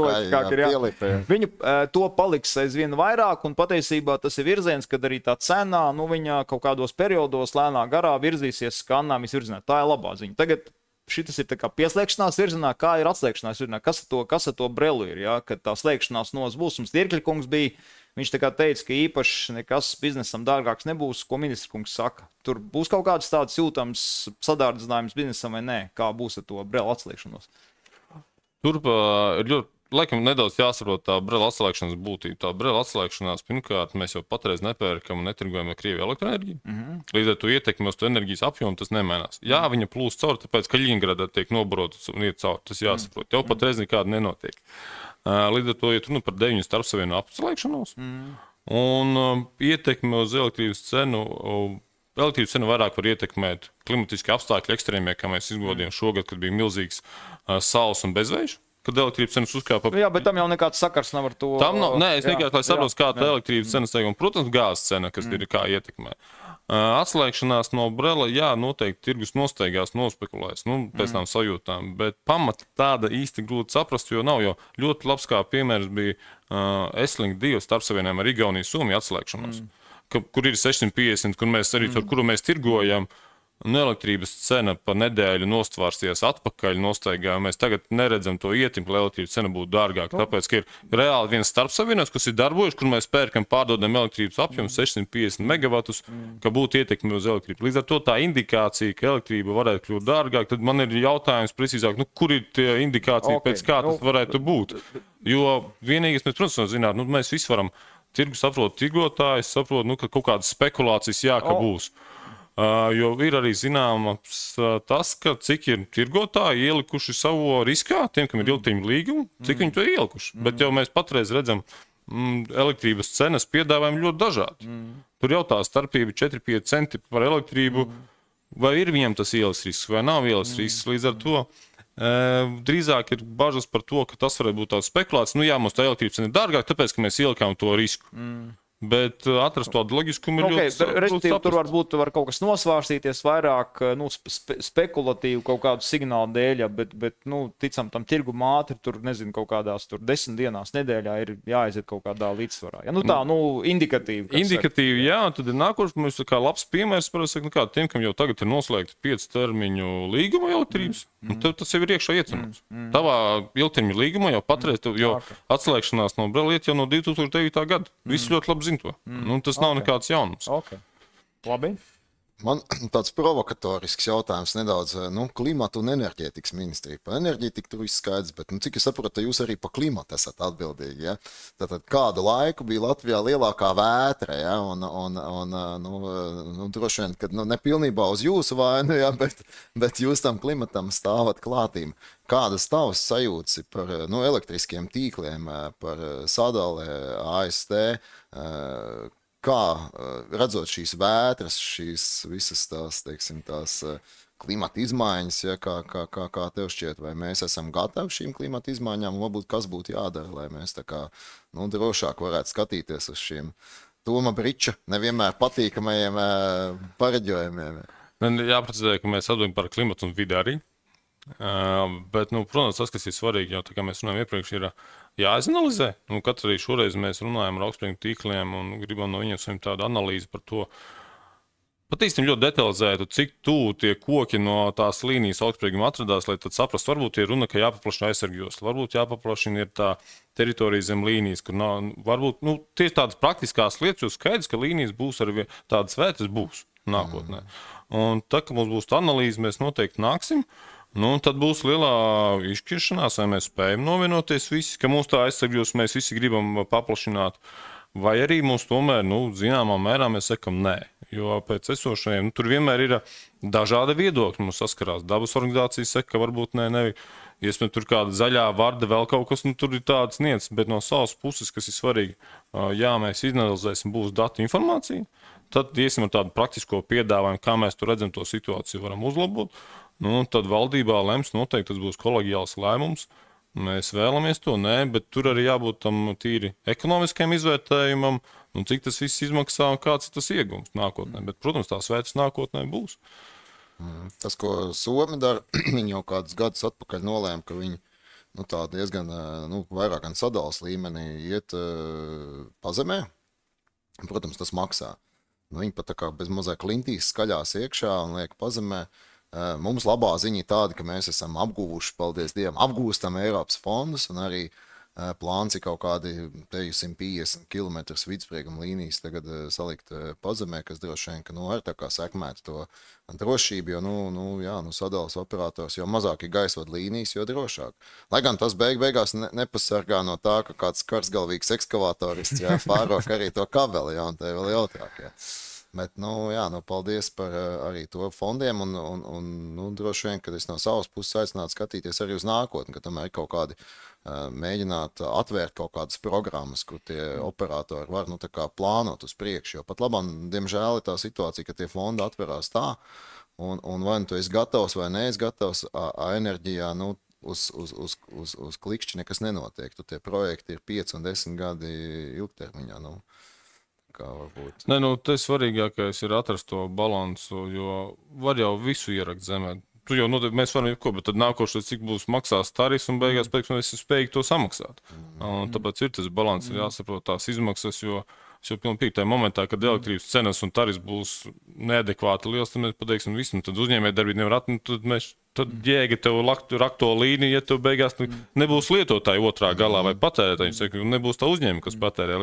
D: viņi to paliks aizvien vairāk, un patiesībā tas ir virziens, kad arī tā cenā, viņa kaut kādos periodos lēnā garā virzīsies, kā Annām virzienā. Tā ir labā ziņa. Tagad šitas ir tā kā pieslēgšanās virzienā, kā ir atslēgšanās virzienā, kas ar to brelu ir, ja? Kad tā slēgšanās būs. Mums Tirkļkungs bija, viņš tā kā teica, ka īpaši nekas biznesam dārgāks nebūs, ko ministra kungs saka. Tur būs kaut kāds tāds jūtams sadārdzinājums biznesam vai nē, kā būs ar to brelu atslēgšanos.
C: Turp ir ļoti, laikam nedaudz jāsaprot tā brela atslēgšanas būtība. Tā brela atslēgšanās, pirmkārt, mēs jau patreiz nepērkam un netirgojam ar Krieviju elektroenerģiju. Līdz ar to ietekmi uz to enerģijas apjomu tas nemainās. Jā, viņa plūst caur, tāpēc, ka Ļiņgradā tiek nobrotas un iet caur. Tas jāsaprot. Jau patreiz nekāda nenotiek. Līdz ar to iet runa par 9 starpsavienu atslēgšanos. Un ietekmi uz elektrības cenu. Elektrības cenu vairāk var ietekmēt klimatiski apstākļi ekstrēmie, kā mēs izgodījām šogad, kad bija milzīgs saules un bezvējš. Kad elektrības cenas uzkāpa.
D: Jā, bet tam jau nekāds sakars nav ar to.
C: Tam nav, nē, es vienkārši, lai saprotu, kā tā elektrības cenas teikuma. Protams, gāzes cena, kas ir kā ietekmē. Atslēgšanās no brela, jā, noteikti tirgus nosteigās, nospekulēs, pēc tam sajūtām, bet pamata tāda īsti grūti saprast, jo nav, jo ļoti labs kā piemērs bija S-Link 2 starpsavienojumā ar Igauniju Somiju atslēgšanos, kur ir 650, kuru mēs tirgojam. Elektrības cena pa nedēļu nostvārsties atpakaļ, nostaigā. Mēs tagad neredzam to ietekmi, lai elektrības cena būtu dārgāka. Tāpēc, ka ir reāli viens starpsavienojums, kas ir darbojuši, kur mēs pērkam, pārdodam elektrības apjomu 650 megavatus, ka būtu ietekmi uz elektrību. Līdz ar to tā indikācija, ka elektrība varētu kļūt dārgāk, tad man ir jautājums precīzāk, kur ir tie indikācija, pēc kā tas varētu būt. Jo vienīgais, mēs, protams, zināt, mēs visi varam saprot tirgotājs, saprot, ka kaut kādas spekulācijas ka būs. Jo ir arī zināms tas, ka cik ir tirgotāji ielikuši savu riskā, tiem, kam ir ilgtermiņa līgumi, cik viņi to ir ielikuši. Bet jau mēs patreiz redzam, elektrības cenas piedāvājumi ļoti dažādi. Tur jau tā starpība 4-5 centi par elektrību, vai ir viņam tas ielas risks, vai nav ielas risks. Līdz ar to drīzāk ir bažas par to, ka tas varētu būt tāds spekulāts. Jā, mums tā elektrības cena ir dārgāk, tāpēc, ka mēs ielikām to risku. Bet atrast tādu loģiskumu ir ļoti
D: respektīvi, tur varbūt var kaut kas nosvārstīties vairāk spekulatīvu kaut kādu signālu dēļ, bet ticam tam tirguma ātri, tur nezinu, kaut kādās 10 dienās nedēļā ir jāaiziet kaut kādā līdzsvarā. Ja? Indikatīvi.
C: Indikatīvi, jā, un tad ir nākošais, mums kā labs piemērs, tiem, kam jau tagad ir noslēgta 5 termiņu līguma elektrības, tev tas jau ir iekšā iecenos. Tavā ilgtermiņa līgumā jau patreiz, jo atslēgšanās no brela iet jau no 2009. Gada. Visi ļoti labi zina to. Tas nav nekāds jaunums.
D: Labi.
B: Man tāds provokatorisks jautājums nedaudz. Klimata un enerģētikas ministrija. Par enerģētiku tur viss skaidrs, bet cik es saprotu, jūs arī par klimatu esat atbildīgi. Ja? Tātad kādu laiku bija Latvijā lielākā vētra, ja? un droši vien, ka ne pilnībā uz jūsu vainu, ja? bet jūs tam klimatam stāvat klātīm. Kādas tavas sajūtas ir par elektriskiem tīkliem, par sadali AST, kā redzot šīs vētras, šīs visas tās, teiksim, tās klimata izmaiņas, ja, kā tev šķiet, vai mēs esam gatavi šīm klimata izmaiņām, un varbūt kas būtu jādara, lai mēs tā kā drošāk varētu skatīties uz šiem Toma Briča nevienmēr patīkamajiem pareģojumiem.
C: Man jāprecizē, ka mēs atbildam par klimatu un vidi arī. Bet, protams, tas, kas ir svarīgi, jau tā kā mēs runājam iepriekš, ir jāizanalizē. Katru arī šoreiz mēs runājam ar augstspēļu tīkliem un gribam no viņiem saņemt tādu analīzi par to. Pat īstenībā ļoti detalizētu, cik tuvu tie koki no tās līnijas augstspēļiem atradās, lai tad saprastu, varbūt ir runa, ka jāpaplašina aizsargjosla, varbūt jāpaplašina ir tā teritorija zem līnijas, kur nav, varbūt, tie ir tādas praktiskās lietas, jo skaidrs, ka līnijas būs arī tādas vētras būs nākotnē. Un tad, kad mums būs tā analīze, mēs noteikti nāksim. Tad būs lielā izšķiršanās, vai mēs spējam novienoties visi, ka mūsu tā aizsargjos mēs visi gribam paplašināt, vai arī mums tomēr, zināmā mērā mēs sakam nē. Jo pēc esošajiem, tur vienmēr ir dažādi viedokļi. Mums saskarās dabas organizācijas saka, ka varbūt nevajag. Iespējams, tur kāda zaļā varda, vēl kaut kas, tur ir tāds niec, bet no savas puses, kas ir svarīgi, jā, mēs izanalizēsim, būs datu informācija. Tad iesim ar tādu praktisko piedāvājumu, kā mēs tur redzam to situāciju, varam uzlabot. nu, tad valdībā lems noteikti tas būs kolegiāls lēmums. Mēs vēlamies to, nē, bet tur arī jābūt tam tīri ekonomiskajam izvērtējumam, un cik tas viss izmaksā un kāds ir tas iegums nākotnē. Bet, protams, tās vērts nākotnē būs.
B: Tas, ko Somi dara, viņi jau kādus gadus atpakaļ nolēma, ka viņi tā diezgan vairāk gan sadales līmenī iet pazemē. Protams, tas maksā. Viņi pat tā kā bez mazliet klintīs skaļās iekšā un liek pazemē. Mums labā ziņa ir tāda, ka mēs esam apguvuši, paldies Dievam, apgūstam Eiropas fondus un arī plāns ir kaut kādi 150 km vidsprieguma līnijas tagad salikt pazemē, kas droši vien, ka arī tā kā sekmētu to drošību, jo sadales operators, jo mazāk ir gaisvadu līnijas, jo drošāk. Lai gan tas beigās nepasargā no tā, ka kāds karsgalvīgs ekskavatorists pārok arī to kabeli, un te vēl jautrāk. Bet, paldies par arī to fondiem un droši vien, kad es no savas puses aicinātu skatīties arī uz nākotni, ka tomēr ir kaut kādi mēģināt atvērt kaut kādas programmas, kur tie operatori var plānot uz priekšu, jo pat labam, diemžēl, ir tā situācija, ka tie fondi atverās tā, un vai tu esi gatavs vai neesi gatavs enerģijā, uz klikšķi nekas nenotiek. Tie projekti ir 5 un 10 gadi ilgtermiņā.
C: Nē, tas svarīgākais ir atrast to balansu, jo var jau visu ierakt zemē. Tu jau mēs varam jau ko, bet tad nākošais, cik būs maksās tarifs un beigās pēc tam esi spējīgi to samaksāt. Un tāpēc ir tas balans, ir jāsaprot tās izmaksas, jo es jau pilnīgi tajā momentā, kad elektrības cenas un tarifs būs neadekvāti liels, tad mēs pateiksim visu, tad uzņēmējdarbība nevar tad jēga tev rakt to līniju, ja tev beigās nebūs lietotāji otrā galā vai patērētāji, nebūs tā uzņēmuma, kas patērē.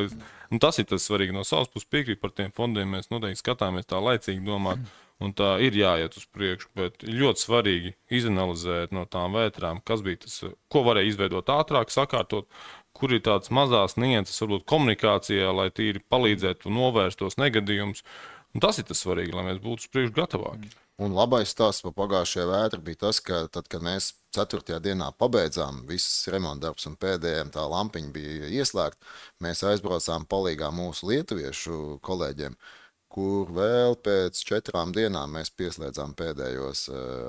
C: Tas ir tas svarīgi no savas puses piekrīt par tiem fondiem, mēs noteikti skatāmies tā laicīgi domāt, un tā ir jāiet uz priekšu, bet ļoti svarīgi izanalizēt no tām vētrām, kas bija tas, ko varēja izveidot ātrāk, sakārtot, kur ir tādas mazās nianses, varbūt komunikācijā, lai tīri palīdzētu novērst tos negadījumus. Un tas ir tas svarīgi, lai mēs būtu uz priekšu gatavāki.
B: Un labais stāsts par pagājušajā vētru bija tas, ka tad, kad mēs 4. dienā pabeidzām visas remontdarbs un pēdējiem tā lampiņa bija ieslēgta, mēs aizbraucām palīgā mūsu lietuviešu kolēģiem, kur vēl pēc 4 dienām mēs pieslēdzām pēdējos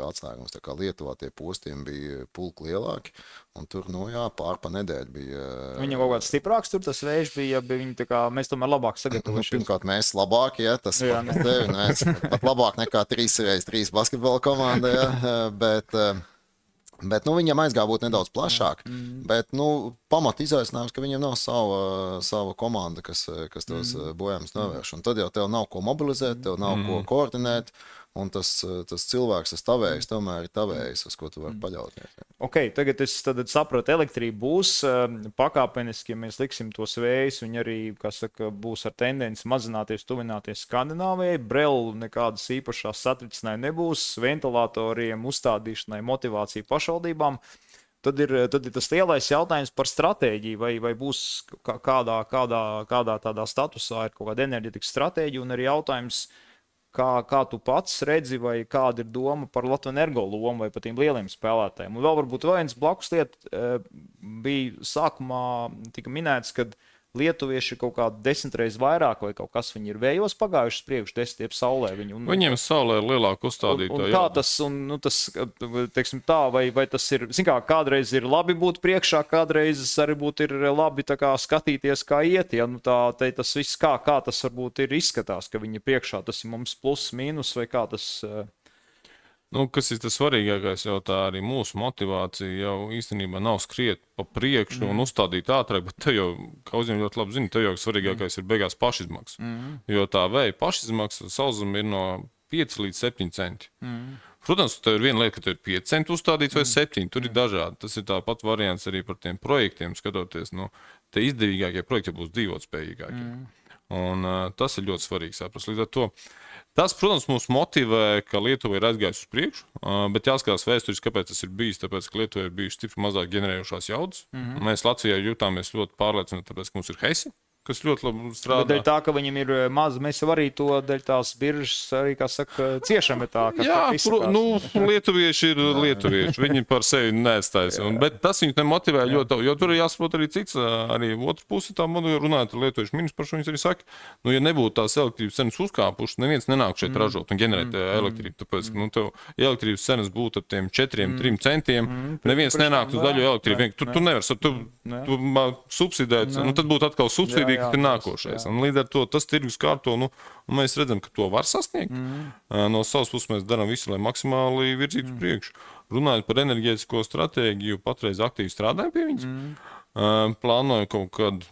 B: atslēgumus. Tā kā Lietuvā tie postījumi bija pulki lielāki, un tur, pārpa nedēļa bija.
D: Viņam kaut kāds stiprāks tur tas vējš bija, viņi tā kā mēs tomēr labāk sagatavojušies.
B: Pirmkārt, mēs labāk, tas mēs pat labāk nekā 3x3 basketbola komanda, bet viņam aizgāja būt nedaudz plašāk. Bet pamat izaicinājums, ka viņam nav sava komanda, kas tos bojājumus novērš. Un tad jau tev nav ko mobilizēt, tev nav ko koordinēt. Un tas cilvēks, tas tavējs, tomēr ir tavējs, uz ko tu vari paļauties.
D: Ok, tagad es sapratu, elektrība būs pakāpeniski, ja mēs liksim tos vējus, viņi arī, būs ar tendenci mazināties, tuvināties Skandināvijai. Brel nekādas īpašās satricinājumi nebūs, ventilatoriem, uzstādīšanai, motivācija pašvaldībām. Tad ir tas lielais jautājums par stratēģiju, vai būs kādā tādā statusā ir kaut kāda enerģetikas stratēģija, un arī jautājums, kā tu pats redzi, vai kāda ir doma par Latvenergo lomu vai par tiem lieliem spēlētājiem. Un vēl varbūt viens blakus lieta bija sākumā tika minēts, kad lietuvieši kaut kādi 10 reizes vairāk vai kaut kas viņi ir vējos pagājuši priekš 10 saulē.
C: Viņiem saulē ir lielāka uzstādītāja.
D: Un kā tas, teiksim tā, vai tas ir, kādreiz ir labi būt priekšā, kādreiz arī ir labi skatīties, kā iet. Ja? Tas viss, kā tas varbūt ir izskatās, ka viņi priekšā, tas ir mums plus, mīnus vai kā tas...
C: Kas ir tas svarīgākais, jau tā arī mūsu motivācija jau īstenībā nav skriet pa priekšu un uzstādīt ātrāk, bet te jau, kā uzņēmumi ļoti labi zina, te jau svarīgākais ir beigās pašizmaksa. Jo tā vēja pašizmaksa sauzem ir no 5 līdz 7 centi. Protams, tev ir viena lieta, ka tev ir 5 centi uzstādīts vai 7, tur ir dažādi. Tas ir tāpat variants arī par tiem projektiem, skatoties, te izdevīgākie projekti būs dzīvotspējīgākie. Un tas ir ļoti svarīgi saprast. Līdz ar to tas, protams, mūs motivē, ka Lietuva ir aizgājusi uz priekšu, bet jāskatās vēsturiski, kāpēc tas ir bijis. Tāpēc, ka Lietuva ir bijuši stipri mazāk ģenerējušās jaudas. Mēs Latvijā jutāmies ļoti pārliecināti, tāpēc, ka mums ir Hesi. kas ļoti labi
D: Bet
C: strādā.
D: dēļ tā, ka viņam ir maz, mēs jau arī to dēļ tās biržas arī, kā saka, ciešam ir tā, kas
C: Jā,
D: izsakās.
C: lietuvieši ir lietuvieši. Viņi par sevi neatstājas. Bet tas viņus nemotivē ļoti, jo tur ir jāsaprot arī cits, arī otrs pusi tā modeli runājot ar lietuviešu ministru par šo viņus arī saka, ja nebūtu tās elektrības cenas uzkāpušas, neviens nenāk šeit ražot un ģenerēt elektrību. Tāpēc, tev elektrības cenas būtu ap tiem 4-3 centiem, neviens nenāk uz daļu elektrību. Tu nevari, tu subsidēt, tad būtu atkal subsidija, kas ir nākošais. Un līdz ar to tas tirgus kārto, un mēs redzam, ka to var sasniegt. No savas puses mēs darām visu, lai maksimāli virzītu uz priekšu. Runājot par enerģētisko stratēģiju, patreiz aktīvi strādājam pie viņas. Plānoju kaut kad,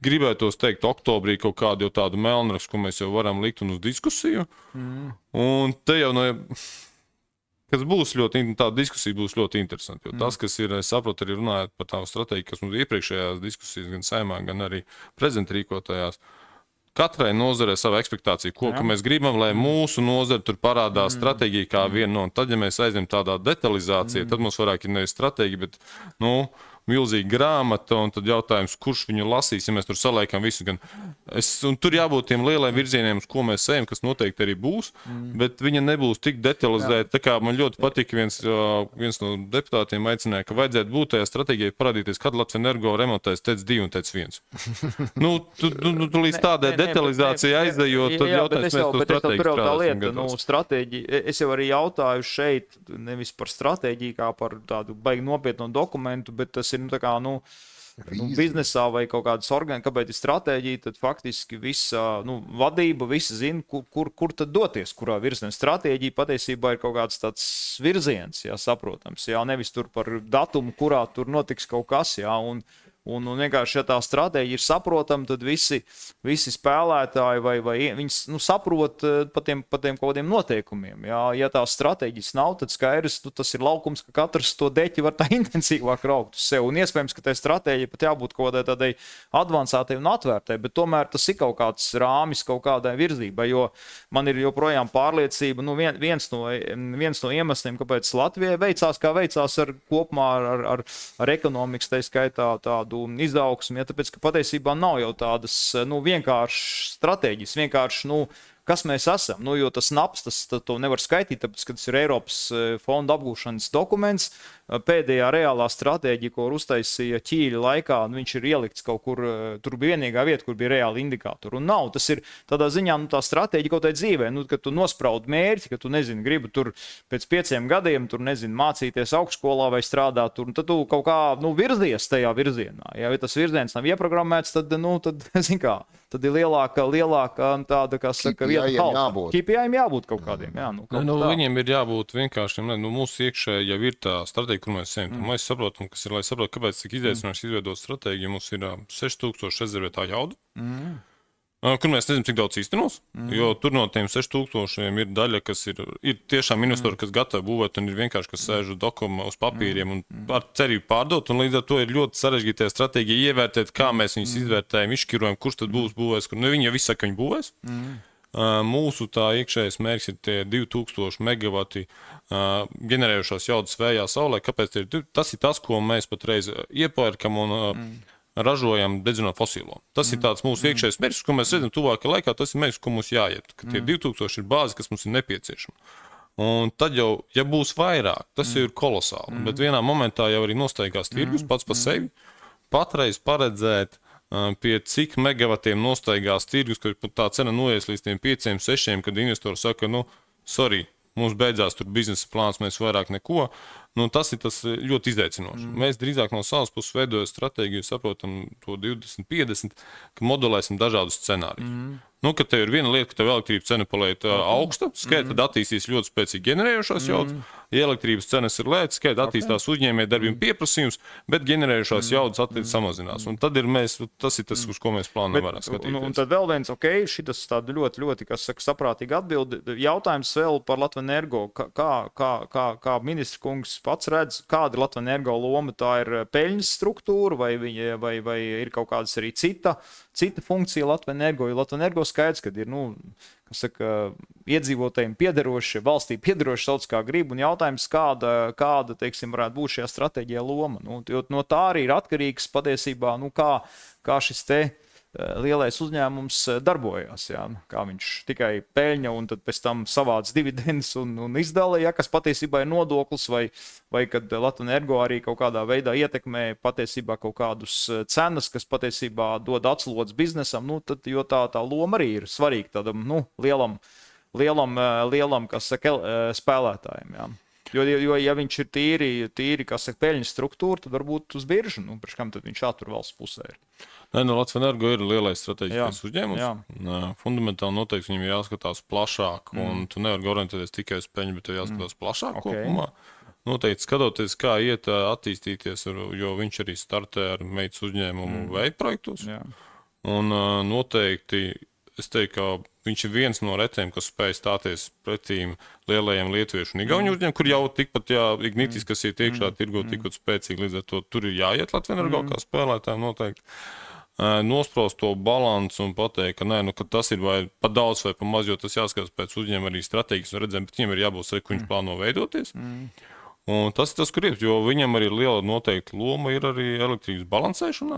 C: gribētos teikt, oktobrī kaut kādu jau tādu melnrakstu, ko mēs jau varam likt un uz diskusiju. Un te jau kas būs ļoti, tā diskusija būs ļoti interesanta, jo tas, kas ir, es saprotu, arī runājot par tādu stratēģiju, kas mums iepriekšējās diskusijas, gan saimā, gan arī prezidenta rīkotājās, katrai nozarei savu ekspektāciju, ko mēs gribam, lai mūsu nozare tur parādās stratēģija kā viena, un tad, ja mēs aizņem tādā detalizācijā, tad mums vairāk ir nevis stratēģija, bet, milzīga grāmata, un tad jautājums, kurš viņu lasīs, ja mēs tur saliekam visu. Un tur jābūt tiem lieliem virzieniem, uz ko mēs ejam, kas noteikti arī būs, bet viņa nebūs tik detalizēta. Tā kā man ļoti patika viens no deputātiem aicināja, ka vajadzētu būt tajā stratēģijai parādīties, kad Latvenergo remontēs TEC 2 un TEC 1. Tu līdz tādai detalizācijai aizejot, tad jautājums mēs to stratēģiju strādāsim.
D: Stratēģija, es jau arī jautāju šeit, nevis par stratēģiju kā par tādu baigi nopietnu dokumentu, bet tas ir biznesā vai kaut kādas organizācijas, kāpēc ir stratēģija, tad faktiski visa vadība, visi zina, kur tad doties, kurā virzienā. Stratēģija patiesībā ir kaut kāds tāds virziens, saprotams, nevis tur par datumu, kurā tur notiks kaut kas, un vienkārši, ja tā stratēģija ir saprotama, tad visi spēlētāji vai viņi saprot par tiem kaut kādiem noteikumiem. Ja tā stratēģijas nav, tad skaidrs, tas ir laukums, ka katrs to deķi var tā intensīvāk raukt uz sevi. Un iespējams, ka tai stratēģija pat jābūt kaut kādai tādai advancētai un atvērtai, bet tomēr tas ir kaut kāds rāmis kaut kādai virzībai, jo man ir joprojām pārliecība, viens no iemesliem, kāpēc Latvijai veicās, kā veicās kopumā ar ekonomikas, tai skaitā tādu izaugsmi, tāpēc, ka patiesībā nav jau tādas vienkāršas stratēģijas, vienkārši, kas mēs esam, jo tas NAPS, to nevar skaitīt, tāpēc, ka tas ir Eiropas fonda apgūšanas dokuments, pēdējā reālā stratēģija, ko uztaisīja Ķīļa laikā, viņš ir ielikts kaut kur, tur bija vienīgā vieta, kur bija reāli indikātori, un nav, tas ir tādā ziņā, tā stratēģija kaut tai dzīvē, kad tu nospraud mērķi, ka tu, gribi tur pēc 5 gadiem, tur, mācīties augstskolā vai strādāt tur, un tad tu kaut kā, virzies tajā virzienā, ja tas virziens nav ieprogrammēts, tad zin kā, tad ir lielāka tāda, kā saka, KPI-iem jābūt kaut kādiem,
C: viņiem ir jābūt vienkāršiem, mūsu iekšē jau ir tā stratēģija, kur mēs ejam. Mēs saprotam, kas ir, lai saprotu, kāpēc tik izaicinoši izveidot stratēģiju. Mums ir 6000 rezervētā jauda, kur mēs nezinām, cik daudz īstenos, jo tur no tiem 6000 ir daļa, kas ir tiešām investori, kas gatavi būvēt, un ir vienkārši, kas sēž dokumā uz papīriem un ar cerību pārdot, un līdz ar to ir ļoti sarežģītā stratēģija ievērtēt, kā mēs viņus izvērtējam, izšķirojam, kurš tad būs būvēs, kur viņi jau visi saka, viņi būvēs. Mūsu tā iekšējais mērķis ir tie 2000 megavati ģenerējušās jaudas vējā saulē. Kāpēc? Tas ir tas, ko mēs patreiz iepērkam un ražojam dedzinot fosilo. Tas ir tāds mūsu iekšējais mērķis, ko mēs redzam tuvākajā laikā, tas ir mērķis, ko mums jāiet. Ka tie 2000 ir bāzi, kas mums ir nepieciešama. Un tad jau, ja būs vairāk, tas jau ir kolosāli. Bet vienā momentā jau arī nostaigās tirgus pats par sevi. Patreiz paredzēt pie cik megavatiem nostaigās tirgus, ka tā cena noies līdz tiem 5-6, kad investori saka, sorry, mums beidzās tur biznesa plāns, mēs vairāk neko. Tas ir tas ļoti izaicinoši. Mēs drīzāk no savas puses veidojam stratēģiju, saprotam to 2050, ka modelēsim dažādus scenārijus. Ka tev ir viena lieta, ka tev elektrības cena paliek augsta, skaidri, tad attīstīs ļoti spēcīgi ģenerējušās jaudas. Ja elektrības cenas ir lētas, skaidri, attīstās uzņēmējdarbības pieprasījums, bet ģenerējušās jaudas attīstās samazinās. Un tad tas ir tas, uz ko mēs plānojam vairāk skatīties.
D: Un tad vēl viens, šitas tāda ļoti, kas saka, saprātīga atbilde. Jautājums vēl par Latvenergo. Kā ministra kungs pats redz, kāda ir Latvenergo loma, tā ir peļņas struktūra vai ir kaut kādas arī cita funkcija Latvenergo, jo Latvenergo skaidrs, kad ir, iedzīvotājiem piederoši, valstī piederoši sauc kā grib, un jautājums, kāda teiksim, varētu būt šajā stratēģijā loma. Jo no tā arī ir atkarīgs patiesībā, kā šis te lielais uzņēmums darbojās, jā, kā viņš tikai peļņa un tad pēc tam savāc dividendus un izdala, ja, kas patiesībā ir nodoklis, vai kad Latvenergo arī kaut kādā veidā ietekmē patiesībā kaut kādus cenas, kas patiesībā dod atslodzes biznesam, tad, jo tā loma arī ir svarīga tādam, lielam, kas saka, spēlētājiem, jā. Jo ja viņš ir tīri kas saka, peļņas struktūra, tad varbūt uz biržu, pirms kam tad viņš attur valsts pusē ir.
C: Nē, Latvenergo ir lielais strateģiskais uzņēmums. Fundamentāli noteikti viņam jāskatās plašāk, un tu nevari orientēties tikai uz peļņu, bet tev jāskatās plašāk kopumā. Noteikti skatoties, kā iet attīstīties, jo viņš arī startē ar meitas uzņēmumu veidprojektos. Un noteikti, es teiktu, ka viņš ir viens no retiem, kas spēj stāties pretīm lielajiem lietuviešu un igauņu uzņēmumiem, kur jau tikpat, Ignitis, kas iet iekšā tirgo, tikpat spēcīgi, līdz ar to tur ir jāiet Latvenergo kā spēlētājiem noteikti. Nospraust to balansu un pateikt, ka tas ir vai pa daudz vai pa maz, jo tas jāskatās pēc uzņēmuma arī strateģiski un redzēm, bet viņam ir jābūt, ko viņš plāno veidoties. Un tas ir tas, kur ir, jo viņam arī liela noteikti loma ir arī elektrības balansēšanā.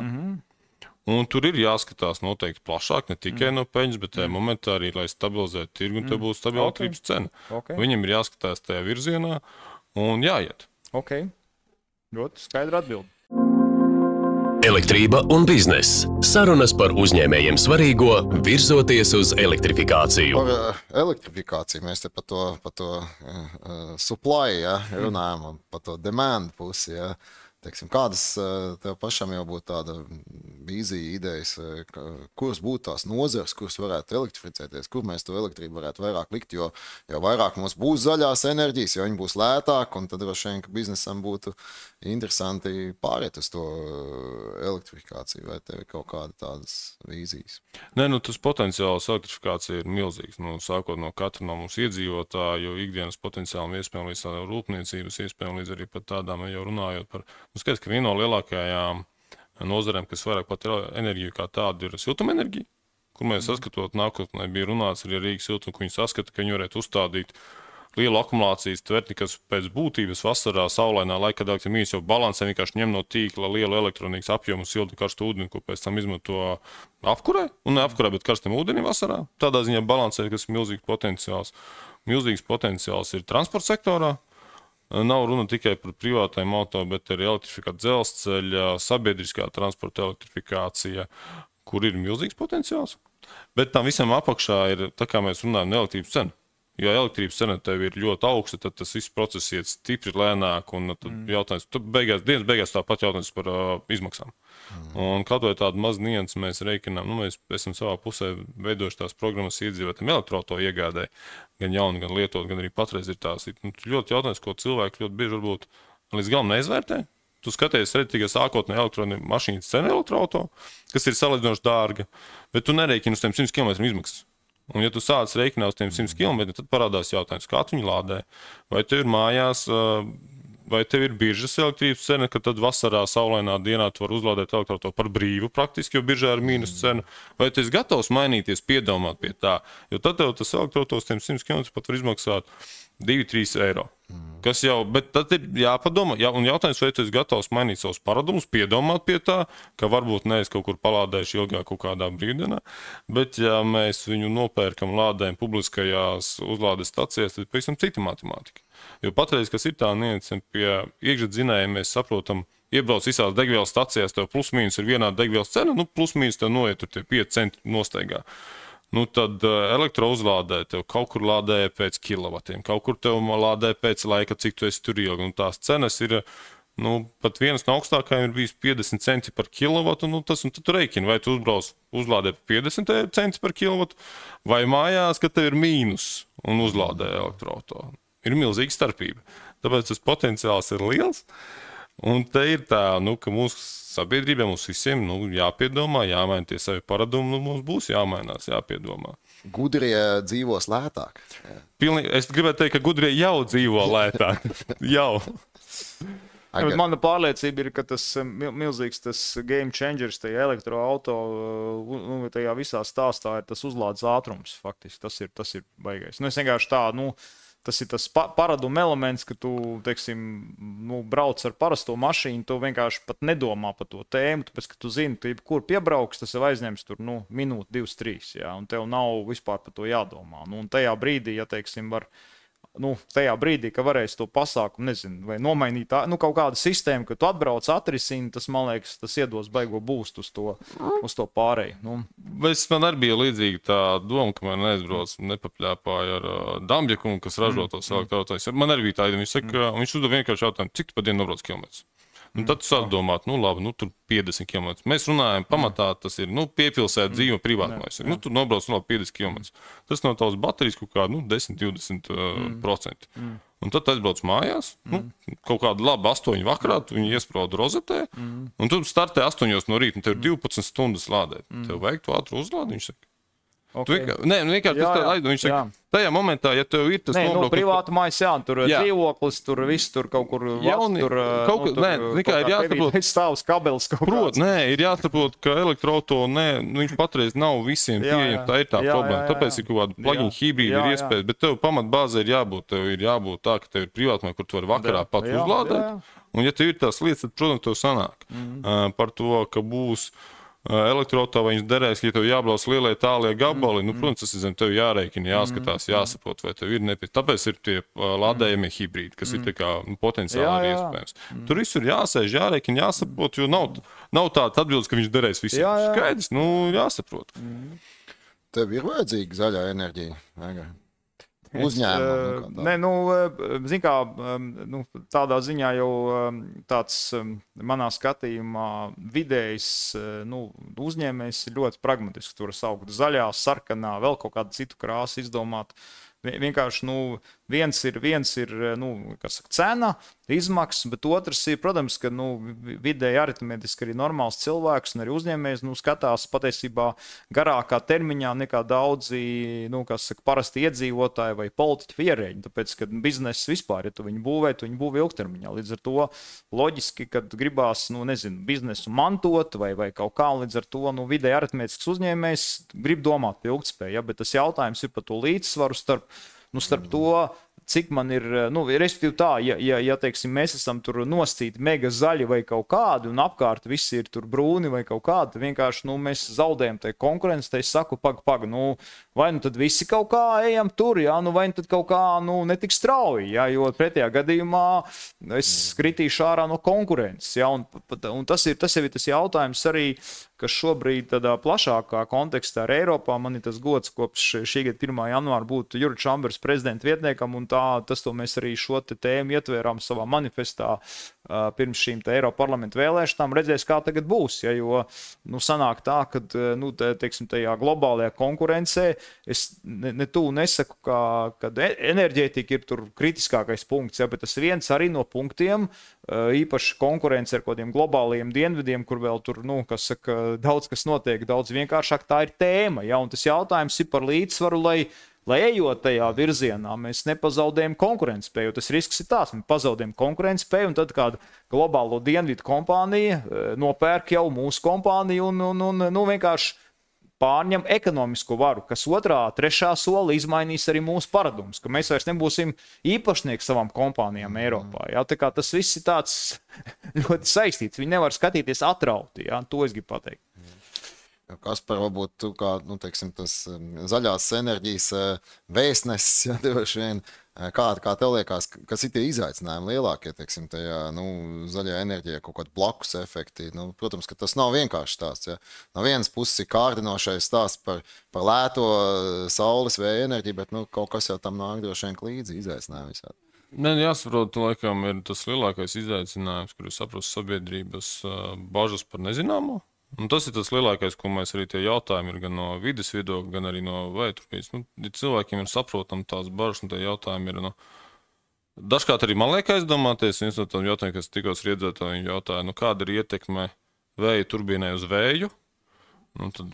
C: Un tur ir jāskatās noteikti plašāk, ne tikai no peļņas, bet tajā momentā arī, lai stabilizētu tirgu, un te būs stabila elektrības cena. Viņam ir jāskatās tajā virzienā un jāiet.
D: Ļoti skaidra atbilde.
A: Elektrība un bizness. Sarunas par uzņēmējiem svarīgo, virzoties uz elektrifikāciju.
B: Par elektrifikāciju mēs te par to supply, runājam, un par to demand pusi, Teiksim, kādas tev pašam jau būtu tāda vīzija, idejas, kuras būtu tās nozares, kuras varētu elektrificēties, kur mēs to elektrību varētu vairāk likt, jo vairāk mums būs zaļās enerģijas, jo viņi būs lētāk, un tad droši vien, ka biznesam būtu interesanti pāriet uz to elektrifikāciju, vai tev ir kaut kāda tādas vīzijas?
C: Nē, tas potenciāls elektrifikācija ir milzīgs, sākot no katra no mums iedzīvotāju, ikdienas potenciālam iespējām līdz tādām rūpniecības iespējām, līdz arī pat tādām, jau runājot par skaidrs, ka viena no lielākajām nozarēm, kas vairāk pat enerģiju kā tādu, ir siltumenerģija, kur mēs saskatot nākotnē bija runāts arī ar Rīgas siltumu, ka viņi saskata, ka viņi varētu uzstādīt lielu akumulācijas tvertni, kas pēc būtības vasarā saulainā laikā, kad viņi jau balansē, vienkārši ņem no tīkla lielu elektronikas apjomu siltu karstu ūdeni, ko pēc tam izmanto apkurē, un ne apkurē, bet karstam ūdenim vasarā. Tādā ziņā balansē, kas ir milzīgs potenciāls. Milzīgs potenciāls ir transporta sektorā. Nav runa tikai par privātajiem auto, bet arī elektrifikācija dzelzceļa, sabiedriskā transporta elektrifikācija, kur ir milzīgs potenciāls. Bet tam visam apakšā ir, tā kā mēs runājam, elektrības cena. Ja elektrības cena tev ir ļoti augsta, tad tas viss process iet stipri lēnāk, un tad jautājums, dienas beigās tāpat jautājums par izmaksām. Un kaut vai tādu maz nianses mēs reikinām, mēs esam savā pusē veidojuši tās programmas iedzīvotājiem elektroauto iegādē, gan jauni, gan lietot, gan arī patreiz ir tās. Ļoti jautājums, ko cilvēki ļoti bieži varbūt līdz galam neizvērtē. Tu skaties tikai sākotnēji elektronisku mašīnas cenu elektroauto, kas ir salīdzinoši dārga, bet tu nereikini uz tiem 100 km izmaksas. Un ja tu sāc reikināt uz tiem 100 km, tad parādās jautājums, kā tu viņu lādē. Vai tev ir mājās, vai tev ir biržas elektrības cena, ka tad vasarā saulainā dienā tu vari uzlādēt elektroauto par brīvu praktiski, jo biržā ir mīnus cena. Vai tu esi gatavs mainīties, piedomāt pie tā? Jo tad tev tas elektroauto uz tiem 100 km pat var izmaksāt 2–3 eiro. Kas jau, bet tad ir jāpadomā, un jautājums, vai tu esi gatavs mainīt savus paradumus, piedomāt pie tā, ka varbūt neesi kaut kur palādējuši ilgāk kaut kādā brīvdienā, bet ja mēs viņu nopērkam lādēm publiskajās uzlādes stacijās, tad pavisam cita matemātika. Jo patreiz, kas ir tā nianse, pie iekšzetdzinējiem mēs saprotam, iebrauc visās degvielas stacijās, tev plus-mīnus ir vienāda degvielas cena, plus-mīnus tev noiet tur tie 5 centi nosteigā. Tad elektrouzlādē tev kaut kur lādē pēc kilovatiem, kaut kur tev lādē pēc laika, cik tu esi tur ilgi. Un tās cenas ir, pat vienas no augstākajām ir bijis 50 centi par kilovatu, un tad tu reikini, vai tu uzlādē 50 centi par kilovatu, vai mājās, ka tev ir mīnus un uzlādē elektroauto. Ir milzīga starpība. Tāpēc tas potenciāls ir liels. Un te ir tā, ka mūsu sabiedrībai, mums visiem jāpiedomā, jāmaina tie savi paradumi, mums būs jāmainās, jāpiedomā.
B: Gudrie dzīvos lētāk.
C: Es gribētu teikt, ka gudrie jau dzīvo lētāk. Jau.
D: Mana pārliecība ir, ka tas milzīgs game changers tajā elektroauto, tajā visā stāstā ir tas uzlādes ātrums. Faktiski tas ir baigais. Es vienkārši tā, tas ir tas paraduma elements, ka tu, teiksim, brauc ar parasto mašīnu, tu vienkārši pat nedomā par to tēmu, tāpēc, ka tu zini, tu kur piebrauks, tas jau aizņems tur, minūti, 2, 3, jā, un tev nav vispār par to jādomā. Un tajā brīdī, ja, teiksim, tajā brīdī, ka varēs to pasākumu, nezinu, vai nomainīt kaut kādu sistēmu, ka tu atbrauc, atrisini, tas, man liekas, tas iedos baigo boost uz to pārēju.
C: Man arī bija līdzīga tā doma, ka man nepapļāpāja ar Dambjaku, kas ražo tos elektroautos. Man arī bija tā ideja, viņš uzdeva vienkārši jautājumu, cik tu pa dienu nobrauc kilometrus. Tad tu sāc domāt, labi, tur 50 km. Mēs runājam, pamatā tas ir piepilsēta dzīve privātmājās. Tur nobrauc 50 km. Tas no tavas baterijas kaut kāda 10–20%. Un tad aizbrauc mājās, kaut kādu labu 8 vakarā, tu viņu iesprādi rozetē, un tu startē 8 no rīta, un tev ir 12 stundas lādēt. Tev vajag to ātru uzlādi, viņš saka. Okay. Vienkārši tas tā aizdomā. Viņš saka, tajā momentā, ja tev ir tas nobraukt...
D: privātu mājas, tur dzīvoklis, tur viss, tur kaut kur
C: valsts, ir jāsaprot...
D: Stāvs kabelis kaut kāds.
C: Ir jāsaprot, ka elektroauto, viņš patreiz nav visiem pieejams, tā ir tā problēma. Tāpēc ir kaut kāda plug-in hibrīda ir iespējas, bet tev pamatbāzē ir jābūt. Tev ir jābūt tā, ka tev ir privātumā, kur tu vari vakarā pats uzlādēt. Un ja tev ir tās lietas, tad, protams, tev sanāk par to, ka būs... Elektroauto vai viņš derēs, ja tev jābrauc lielie tālie gabali, protams, tas ir zem tev jārēķina, jāskatās, jāsaprot, vai tev ir nepieciešams. Tāpēc ir tie lādējamie hibrīdi, kas ir tā kā potenciāli iespējams. Tur viss ir jāsēž, jārēķina, jāsaprot, jo nav tāda atbildes, ka viņš derēs visiem. Skaidrs, jāsaprot.
B: Tev ir vajadzīga zaļā enerģija? Uzņēmuma.
D: Zin kā, tādā ziņā jau tāds manā skatījumā vidējs uzņēmējs ir ļoti pragmatisks. Tur saukt zaļā, sarkanā, vēl kaut kādu citu krāsu izdomāt. Vienkārši, viens ir cena, izmaksas, bet otrs ir, protams, ka vidēji aritmētiski arī normāls cilvēks un arī uzņēmējs skatās patiesībā garākā termiņā nekā daudzi, parasti iedzīvotāji vai politiķi ierēģi. Tāpēc, ka bizness vispār, ja tu viņu būvē ilgtermiņā. Līdz ar to loģiski, kad gribās, biznesu mantot vai kaut kā, līdz ar to, vidēji aritmētisks uzņēmējs grib domāt par ilgtspēju, bet tas jautājums ir par to līdzsvaru starp to, cik man ir, respektīvi tā, ja teiksim, mēs esam tur noscīti mega zaļi vai kaut kādi, un apkārt visi ir tur brūni vai kaut kādi, vienkārši, mēs zaudējam tai konkurenci, tai saku, paga, vai tad visi kaut kā ejam tur, vai tad kaut kā, netik strauji, jo pretējā gadījumā es skritīšu ārā no konkurences, un tas ir tas jautājums arī, kas šobrīd tādā plašākā kontekstā ar Eiropā, man ir tas gods kopš šī gada 1. janvāra būt Jura Čambers prezidenta vietniekam, un to mēs arī šo tēmu ietvērām savā manifestā pirms šīm Eiropa parlamenta vēlēšanām, redzēs, kā tagad būs, jo sanāk tā, ka teiksim, tajā globālajā konkurencē es nesaku, ka enerģētika ir tur kritiskākais punkts, bet tas viens arī no punktiem, īpaši konkurence ar kādiem globālajiem dienvidiem, kur vēl tur, daudz kas notiek, daudz vienkāršāk tā ir tēma, un tas jautājums ir par līdzsvaru, lai ejot tajā virzienā, mēs nepazaudējam konkurētspēju. Tas risks ir tāds, mēs pazaudējam konkurētspēju, un tad kāda globālo dienvidu kompānija nopērk jau mūsu kompāniju un vienkārši pārņem ekonomisko varu, kas otrā, trešā soli izmainīs arī mūsu paradumus, ka mēs vairs nebūsim īpašnieki savām kompānijām Eiropā. Tā kā tas viss ir tāds ļoti saistīts. Viņi nevar skatīties atrauti. To es gribu pateikt.
B: Kaspar, varbūt tu kā, teiksim, tas zaļās enerģijas vēstnesis, droši vien, kā tev liekas, kas ir tie izaicinājumi lielākie, teiksim, tajā, zaļajā enerģijā, kaut kādi blakus efekti, protams, ka tas nav vienkārši stāsts, No vienas puses ir kārdinošais stāsts par lēto saules vēja enerģiju, bet, kaut kas jau tam nāk droši vien līdzi izaicinājumi visādi.
C: Jāsaprot, laikam, ir tas lielākais izaicinājums, kur ir saprast sabiedrības bažas par nezināmo. Un tas ir tas lielākais, ko mēs arī tie jautājumi ir gan no vides viedokļa, gan arī no vējturpības. Ja cilvēkiem ir saprotami tās bažas un tie jautājumi ir, dažkārt arī man liek aizdomāties, viens no tādiem jautājumiem, kas tikos riedzētā, viņi jautāja, kāda ir ietekme vēja turbīnai uz vēju, Nu, tad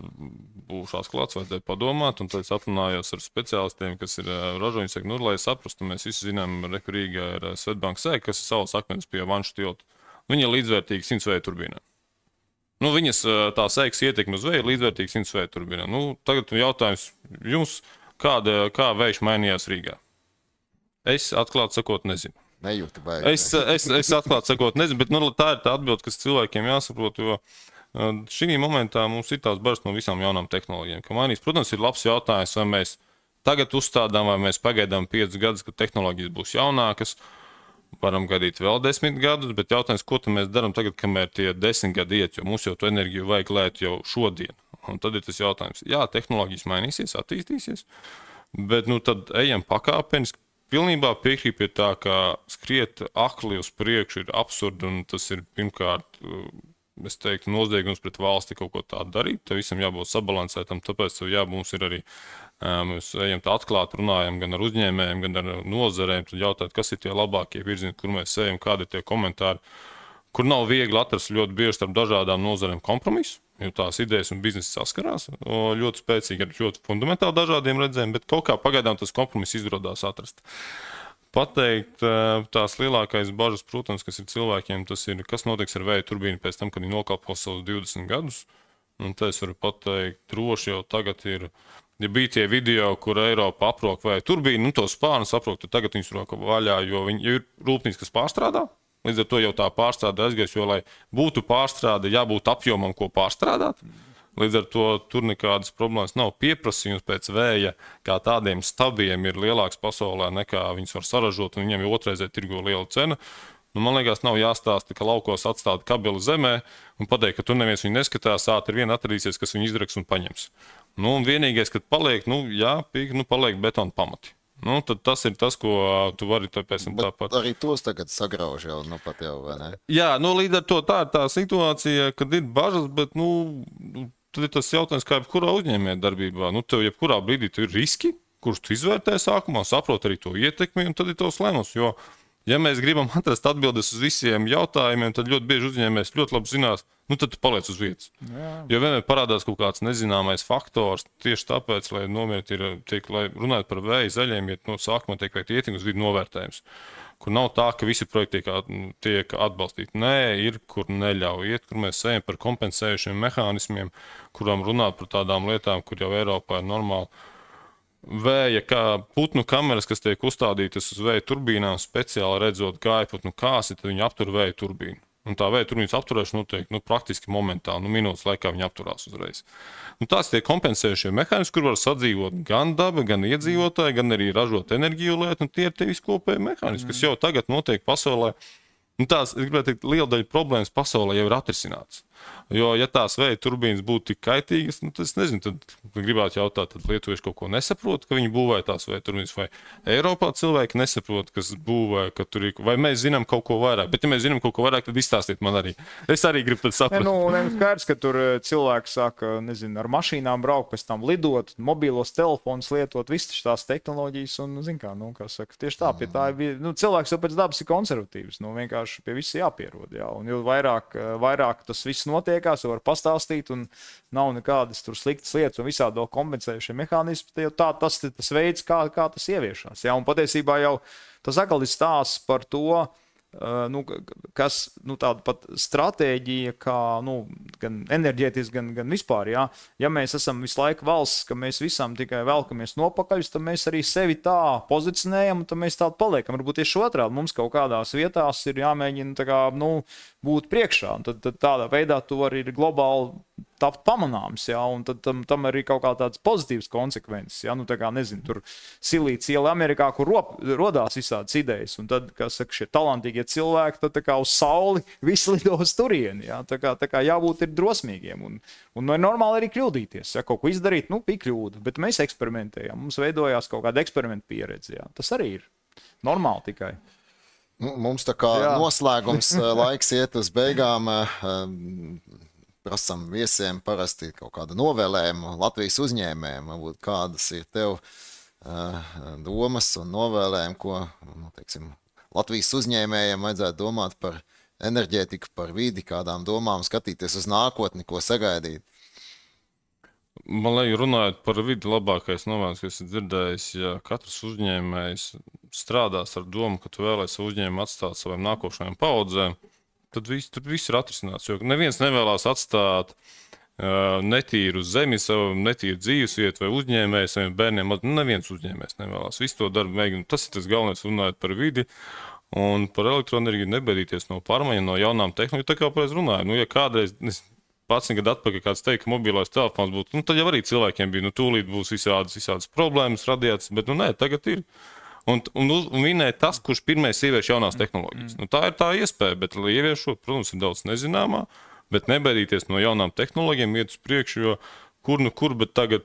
C: būšu atklāts, vajadzēja padomāt, un tad es aprunājos ar speciālistiem, kas ir ražoņi. Saka, nu, lai saprastu, mēs visi zinām, ka Rīgā ir Svetbanka sēga, kas ir saules akmens pie Vanšu tilta. Viņa ir līdzvērtīga 100 vēja turbīnām. Nu, viņas tā sēgas ietekme uz vēju ir līdzvērtīga 100 vēja turbīnām. Nu, tagad jautājums jums, kā vējš mainījās Rīgā? Es atklāti sakot nezinu.
B: Nejūtu baigi.
C: Es atklāti sakot nezinu, bet nu, tā ir tā atbilde, kas cilvēkiem jāsaprot, jo šī momentā mums ir tās bažas no visām jaunām tehnoloģijām, ka mainīs. Protams, ir labs jautājums, vai mēs tagad uzstādām, vai mēs pagaidām 5 gadus, kad tehnoloģijas būs jaunākas. Varam gaidīt vēl 10 gadus, bet jautājums, ko mēs darām tagad, kamēr tie 10 gadi iet, jo mums jau to enerģiju vajag lēt jau šodien. Un tad ir tas jautājums, jā, tehnoloģijas mainīsies, attīstīsies, bet nu tad ejam pakāpeniski. Pilnībā piekrīt pie tā, ka skriet akli uz priekšu ir absurdi, un tas ir pirmkārt, es teiktu, noziegums pret valsti kaut ko tādu darīt. Te visam jābūt sabalansētam, tāpēc mums ir arī, mēs ejam tā atklāt, runājam gan ar uzņēmējiem, gan ar nozarēm, tad jautāt, kas ir tie labākie virzieni, kur mēs ejam, kādi ir tie komentāri, kur nav viegli atrast ļoti bieži starp dažādām nozarēm kompromisu, jo tās idejas un biznesi saskarās ļoti spēcīgi ar ļoti fundamentāli dažādiem redzējumiem, bet kaut kā pagaidām tas kompromiss izrodās atrast. Pateikt, tās lielākais bažas, protams, kas ir cilvēkiem, tas ir, kas notiks ar vēja turbīnu pēc tam, kad viņi nokalpos savus 20 gadus. Un te es varu pateikt, droši jau tagad ir, ja bija tie video, kur Eiropa aprok vēja turbīnu, nu tos spārnus aprok, tad tagad viņus roka vaļā, jo viņi ir rūpnīcas, kas pārstrādā. Līdz ar to jau tā pārstrāde aizgais, jo, lai būtu pārstrāde, jābūt apjomam, ko pārstrādāt. Līdz ar to tur nekādas problēmas nav. Pieprasījums pēc vēja kā tādiem stabiem ir lielāks pasaulē nekā viņus var saražot, un viņiem jau otrreizē tirgo liela cena. Nu, man liekas, nav jāstāsta, ka laukos atstāt kabeli zemē un pateikt, ka tur neviens viņu neskatās, ātri vien atradīsies, kas viņu izdraks un paņems. Nu, un vienīgais, kad paliek, paliek betona pamati. Nu, tad tas ir tas, ko tu vari tāpēc un tāpat.
B: Arī tos tagad sagrauž jau, nu pat jau, vai ne?
C: Jā, nu līdz ar to tā ir tā situācija, kad ir bažas, bet, tad ir tas jautājums, kā jebkurā uzņēmē darbībā. Nu, tev jebkurā brīdī ir riski, kurus tu izvērtē sākumā, saprot arī to ietekmi, un tad ir tavs lēmums. Jo, ja mēs gribam atrast atbildes uz visiem jautājumiem, tad ļoti bieži uzņēmējs ļoti labi zinās, nu tad tu paliec uz vietas. Jā. Jo vienmēr parādās kaut kāds nezināmais faktors, tieši tāpēc, lai lai runājot par vēju zaļiem, no sākumā tiek veikt ietekmi uz vidu novērtējums, kur nav tā, ka visi projekti tiek atbalstīti. Nē, ir, kur neļauj iet, kur mēs ejam par kompensējušiem mehānismiem, kurām runāt par tādām lietām, kur jau Eiropā ir normāli. Vēja, kā putnu kameras, kas tiek uzstādītas uz vēja turbīnām, speciāli redzot gājputnu kāsi, tad viņi aptur vēja turbīnu. Un tā vēja turbīnas apturēšana notiek praktiski momentāli, minūtes laikā viņi apturās uzreiz. Tās tie kompensējušie mehānismi, kur var sadzīvot gan daba, gan iedzīvotāji, gan arī ražot enerģiju liet, un tie ir tie viskopēji mehānismi, kas jau tagad notiek pasaulē. Tās, es gribētu teikt, liela daļa problēmas pasaulē jau ir atrisināts. Jo, ja tās vēja turbīnas būtu tik kaitīgas, tad es nezinu, tad gribētu jautāt, tad lietuvieši kaut ko nesaprot, ka viņi būvē tās vēja turbīnas, vai Eiropā cilvēki nesaprot, kas būvē, ka tur ir, vai mēs zinām kaut ko vairāk. Bet, ja mēs zinām kaut ko vairāk, tad izstāstiet man arī. Es arī gribu tad saprast.
D: Skaidrs, ka tur cilvēki sāk, nezinu, ar mašīnām braukt, pēc tam lidot, mobīlos telefonus lietot, visas tās tehnoloģijas, un, kā saka, tieši tā, pie tā ir, cilvēks jau pēc dabas ir konservatīvs, vienkārši pie visa jāpierod, jā, un jo vairāk tas viss notiekās, var pastāstīt, un nav nekādas tur sliktas lietas un visādi vēl kompensējušie mehānismi. Tas ir tas veids, kā tas ieviešās. Ja? Un patiesībā jau tas atkal ir stāsts par to, kas tāda pat stratēģija, kā gan enerģētiski, gan vispār. Ja mēs esam visu laiku valsts, ka mēs visam tikai velkamies nopakaļ, tad mēs arī sevi tā pozicionējam, un tad mēs tādu paliekam. Varbūt tieši otrādi mums kaut kādās vietās ir jāmēģina būt priekšā. Tad tādā veidā tu vari globāli tapt pamanāms, ja, un tad tam arī kaut kā tādas pozitīvas konsekvences. Ja, nezinu, tur Silīcija iela Amerikā, kur rodās visādas idejas, un tad, kā saka, šie talantīgie cilvēki, tad kā uz sauli visi lido uz turieni. Ja, tā kā jābūt ir drosmīgiem, un normāli arī kļūdīties. Ja, kaut ko izdarīt, bija kļūda, bet mēs eksperimentējām, mums veidojās kaut kāda eksperimenta pieredze. Ja. Tas arī ir normāli tikai.
B: Mums tā kā noslēgums laiks iet uz beigām. Prasam viesiem parasti kaut kādu novēlējumu Latvijas uzņēmējiem. Kādas ir tev domas un novēlējumi, ko Latvijas uzņēmējiem vajadzētu domāt par enerģētiku, par vidi, kādām domām skatīties uz nākotni, ko sagaidīt?
C: Man liekas, runājot par vidi, labākais novēls, kas ir dzirdējis, ja katrs uzņēmējs strādās ar domu, ka tu vēlēsi savu uzņēmumu atstāt saviem nākošajām paudzēm, tad viss ir atrisināts. Jo neviens nevēlas atstāt netīru zemi, savu netīru dzīvesvietu vai uzņēmēju saviem bērniem. Neviens uzņēmējs nevēlas. Visu to darbu mēģina. Tas ir tas galvenais, runājot par vidi. Un par elektroenerģiju nebaidīties no pārmaiņām, no jaunām tehnoloģijām. Tā kā pareizi runāju, ja kādreiz 11 gadu atpakaļ kāds teica, ka mobilais telefons būtu, tad jau arī cilvēkiem bija, tūlīt būs visādas problēmas radītas, bet nē, tagad ir. Un vinēja tas, kurš pirmais ievieš jaunās tehnoloģijas. Tā ir tā iespēja, bet, lai ieviešot, protams, ir daudz nezināmā, bet nebaidīties no jaunām tehnoloģijām, iet uz priekšu, jo kur, bet tagad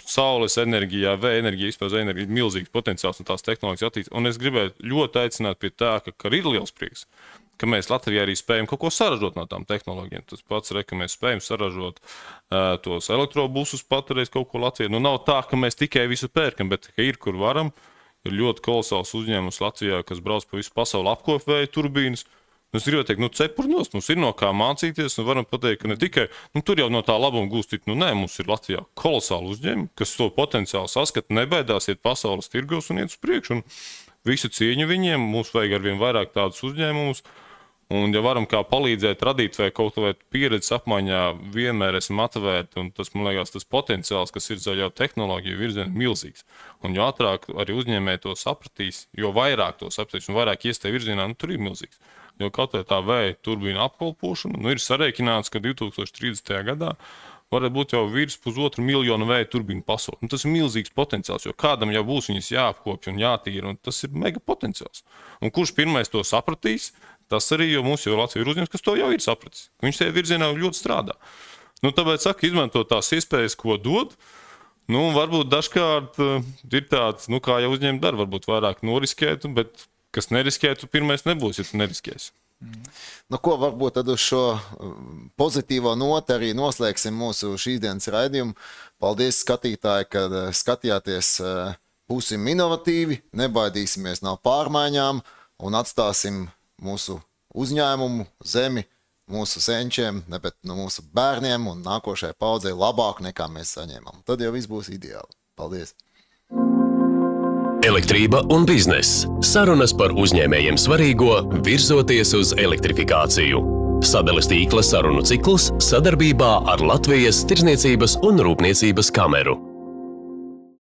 C: saules enerģijā, vēja enerģija, izpējas enerģija ir milzīgs potenciāls un tās tehnoloģijas attīstīt. Un es gribēju ļoti aicināt pie tā, ka ir liels prieks, ka mēs Latvijā arī spējam kaut ko saražot no tām tehnoloģijām. Tas pats ka mēs spējam saražot tos elektrobusus patreiz kaut ko Latvijā. Nav tā, ka mēs tikai visu pērkam, bet ka ir, kur varam. Ir ļoti kolosāls uzņēmums Latvijā, kas brauc pa visu pasauli apkopvēja turbīnas. Es gribu teikt, cepurnos, mums ir no kā mācīties, un varam pateikt, ka ne tikai, tur jau no tā labuma gūstīt, nē, mums ir Latvijā kolosāli uzņēmumi, kas to potenciālu saskata, nebaidās iet pasaules tirgos un iet uz priekšu, un visu cieņu viņiem, mums vajag arvien vairāk tādus uzņēmumus, un ja varam kā palīdzēt radīt vai kaut vai pieredzes apmaiņā, vienmēr esam atvērti, un tas, man liekas, tas potenciāls, kas ir zaļā tehnoloģija virzienā, milzīgs. Un jo ātrāk arī uzņēmēji to sapratīs, jo vairāk to sapratīs un vairāk iestē virzienā, tur ir milzīgs. Jo kaut vai tā vēja turbīna apkalpošana, ir sarēķināts, ka 2030. gadā varētu būt jau virs 1,5 miljonu vēja turbīnu pasaulē. Tas ir milzīgs potenciāls, jo kādam jau būs viņas jāapkopja un jātīra, un tas ir mega potenciāls. Un kurš pirmais to sapratīs, tas arī, jo mums jau Latvija ir uzņēmums, kas to jau ir sapratis. Viņš tajā virzienā ļoti strādā. Tāpēc saka, izmantot tās iespējas, ko dod. Varbūt dažkārt ir tāds, kā jau uzņēmumi dara, varbūt vairāk noriskētu, bet kas neriskētu, pirmais nebūs, ja tu neriskēsi.
B: Ko varbūt tad uz šo pozitīvo noti arī noslēgsim mūsu šīsdienas raidījumu. Paldies, skatītāji, kad skatījāties. Būsim inovatīvi, nebaidīsimies no pārmaiņām un atstāsim mūsu uzņēmumu, zemi, mūsu senčiem, bet mūsu bērniem un nākošajai paudzei labāk nekā mēs saņēmām. Tad jau viss būs ideāli. Paldies!
A: Elektrība un bizness. Sarunas par uzņēmējiem svarīgo, virzoties uz elektrifikāciju. Sadales tīkla sarunu cikls sadarbībā ar Latvijas Tirdzniecības un Rūpniecības kameru.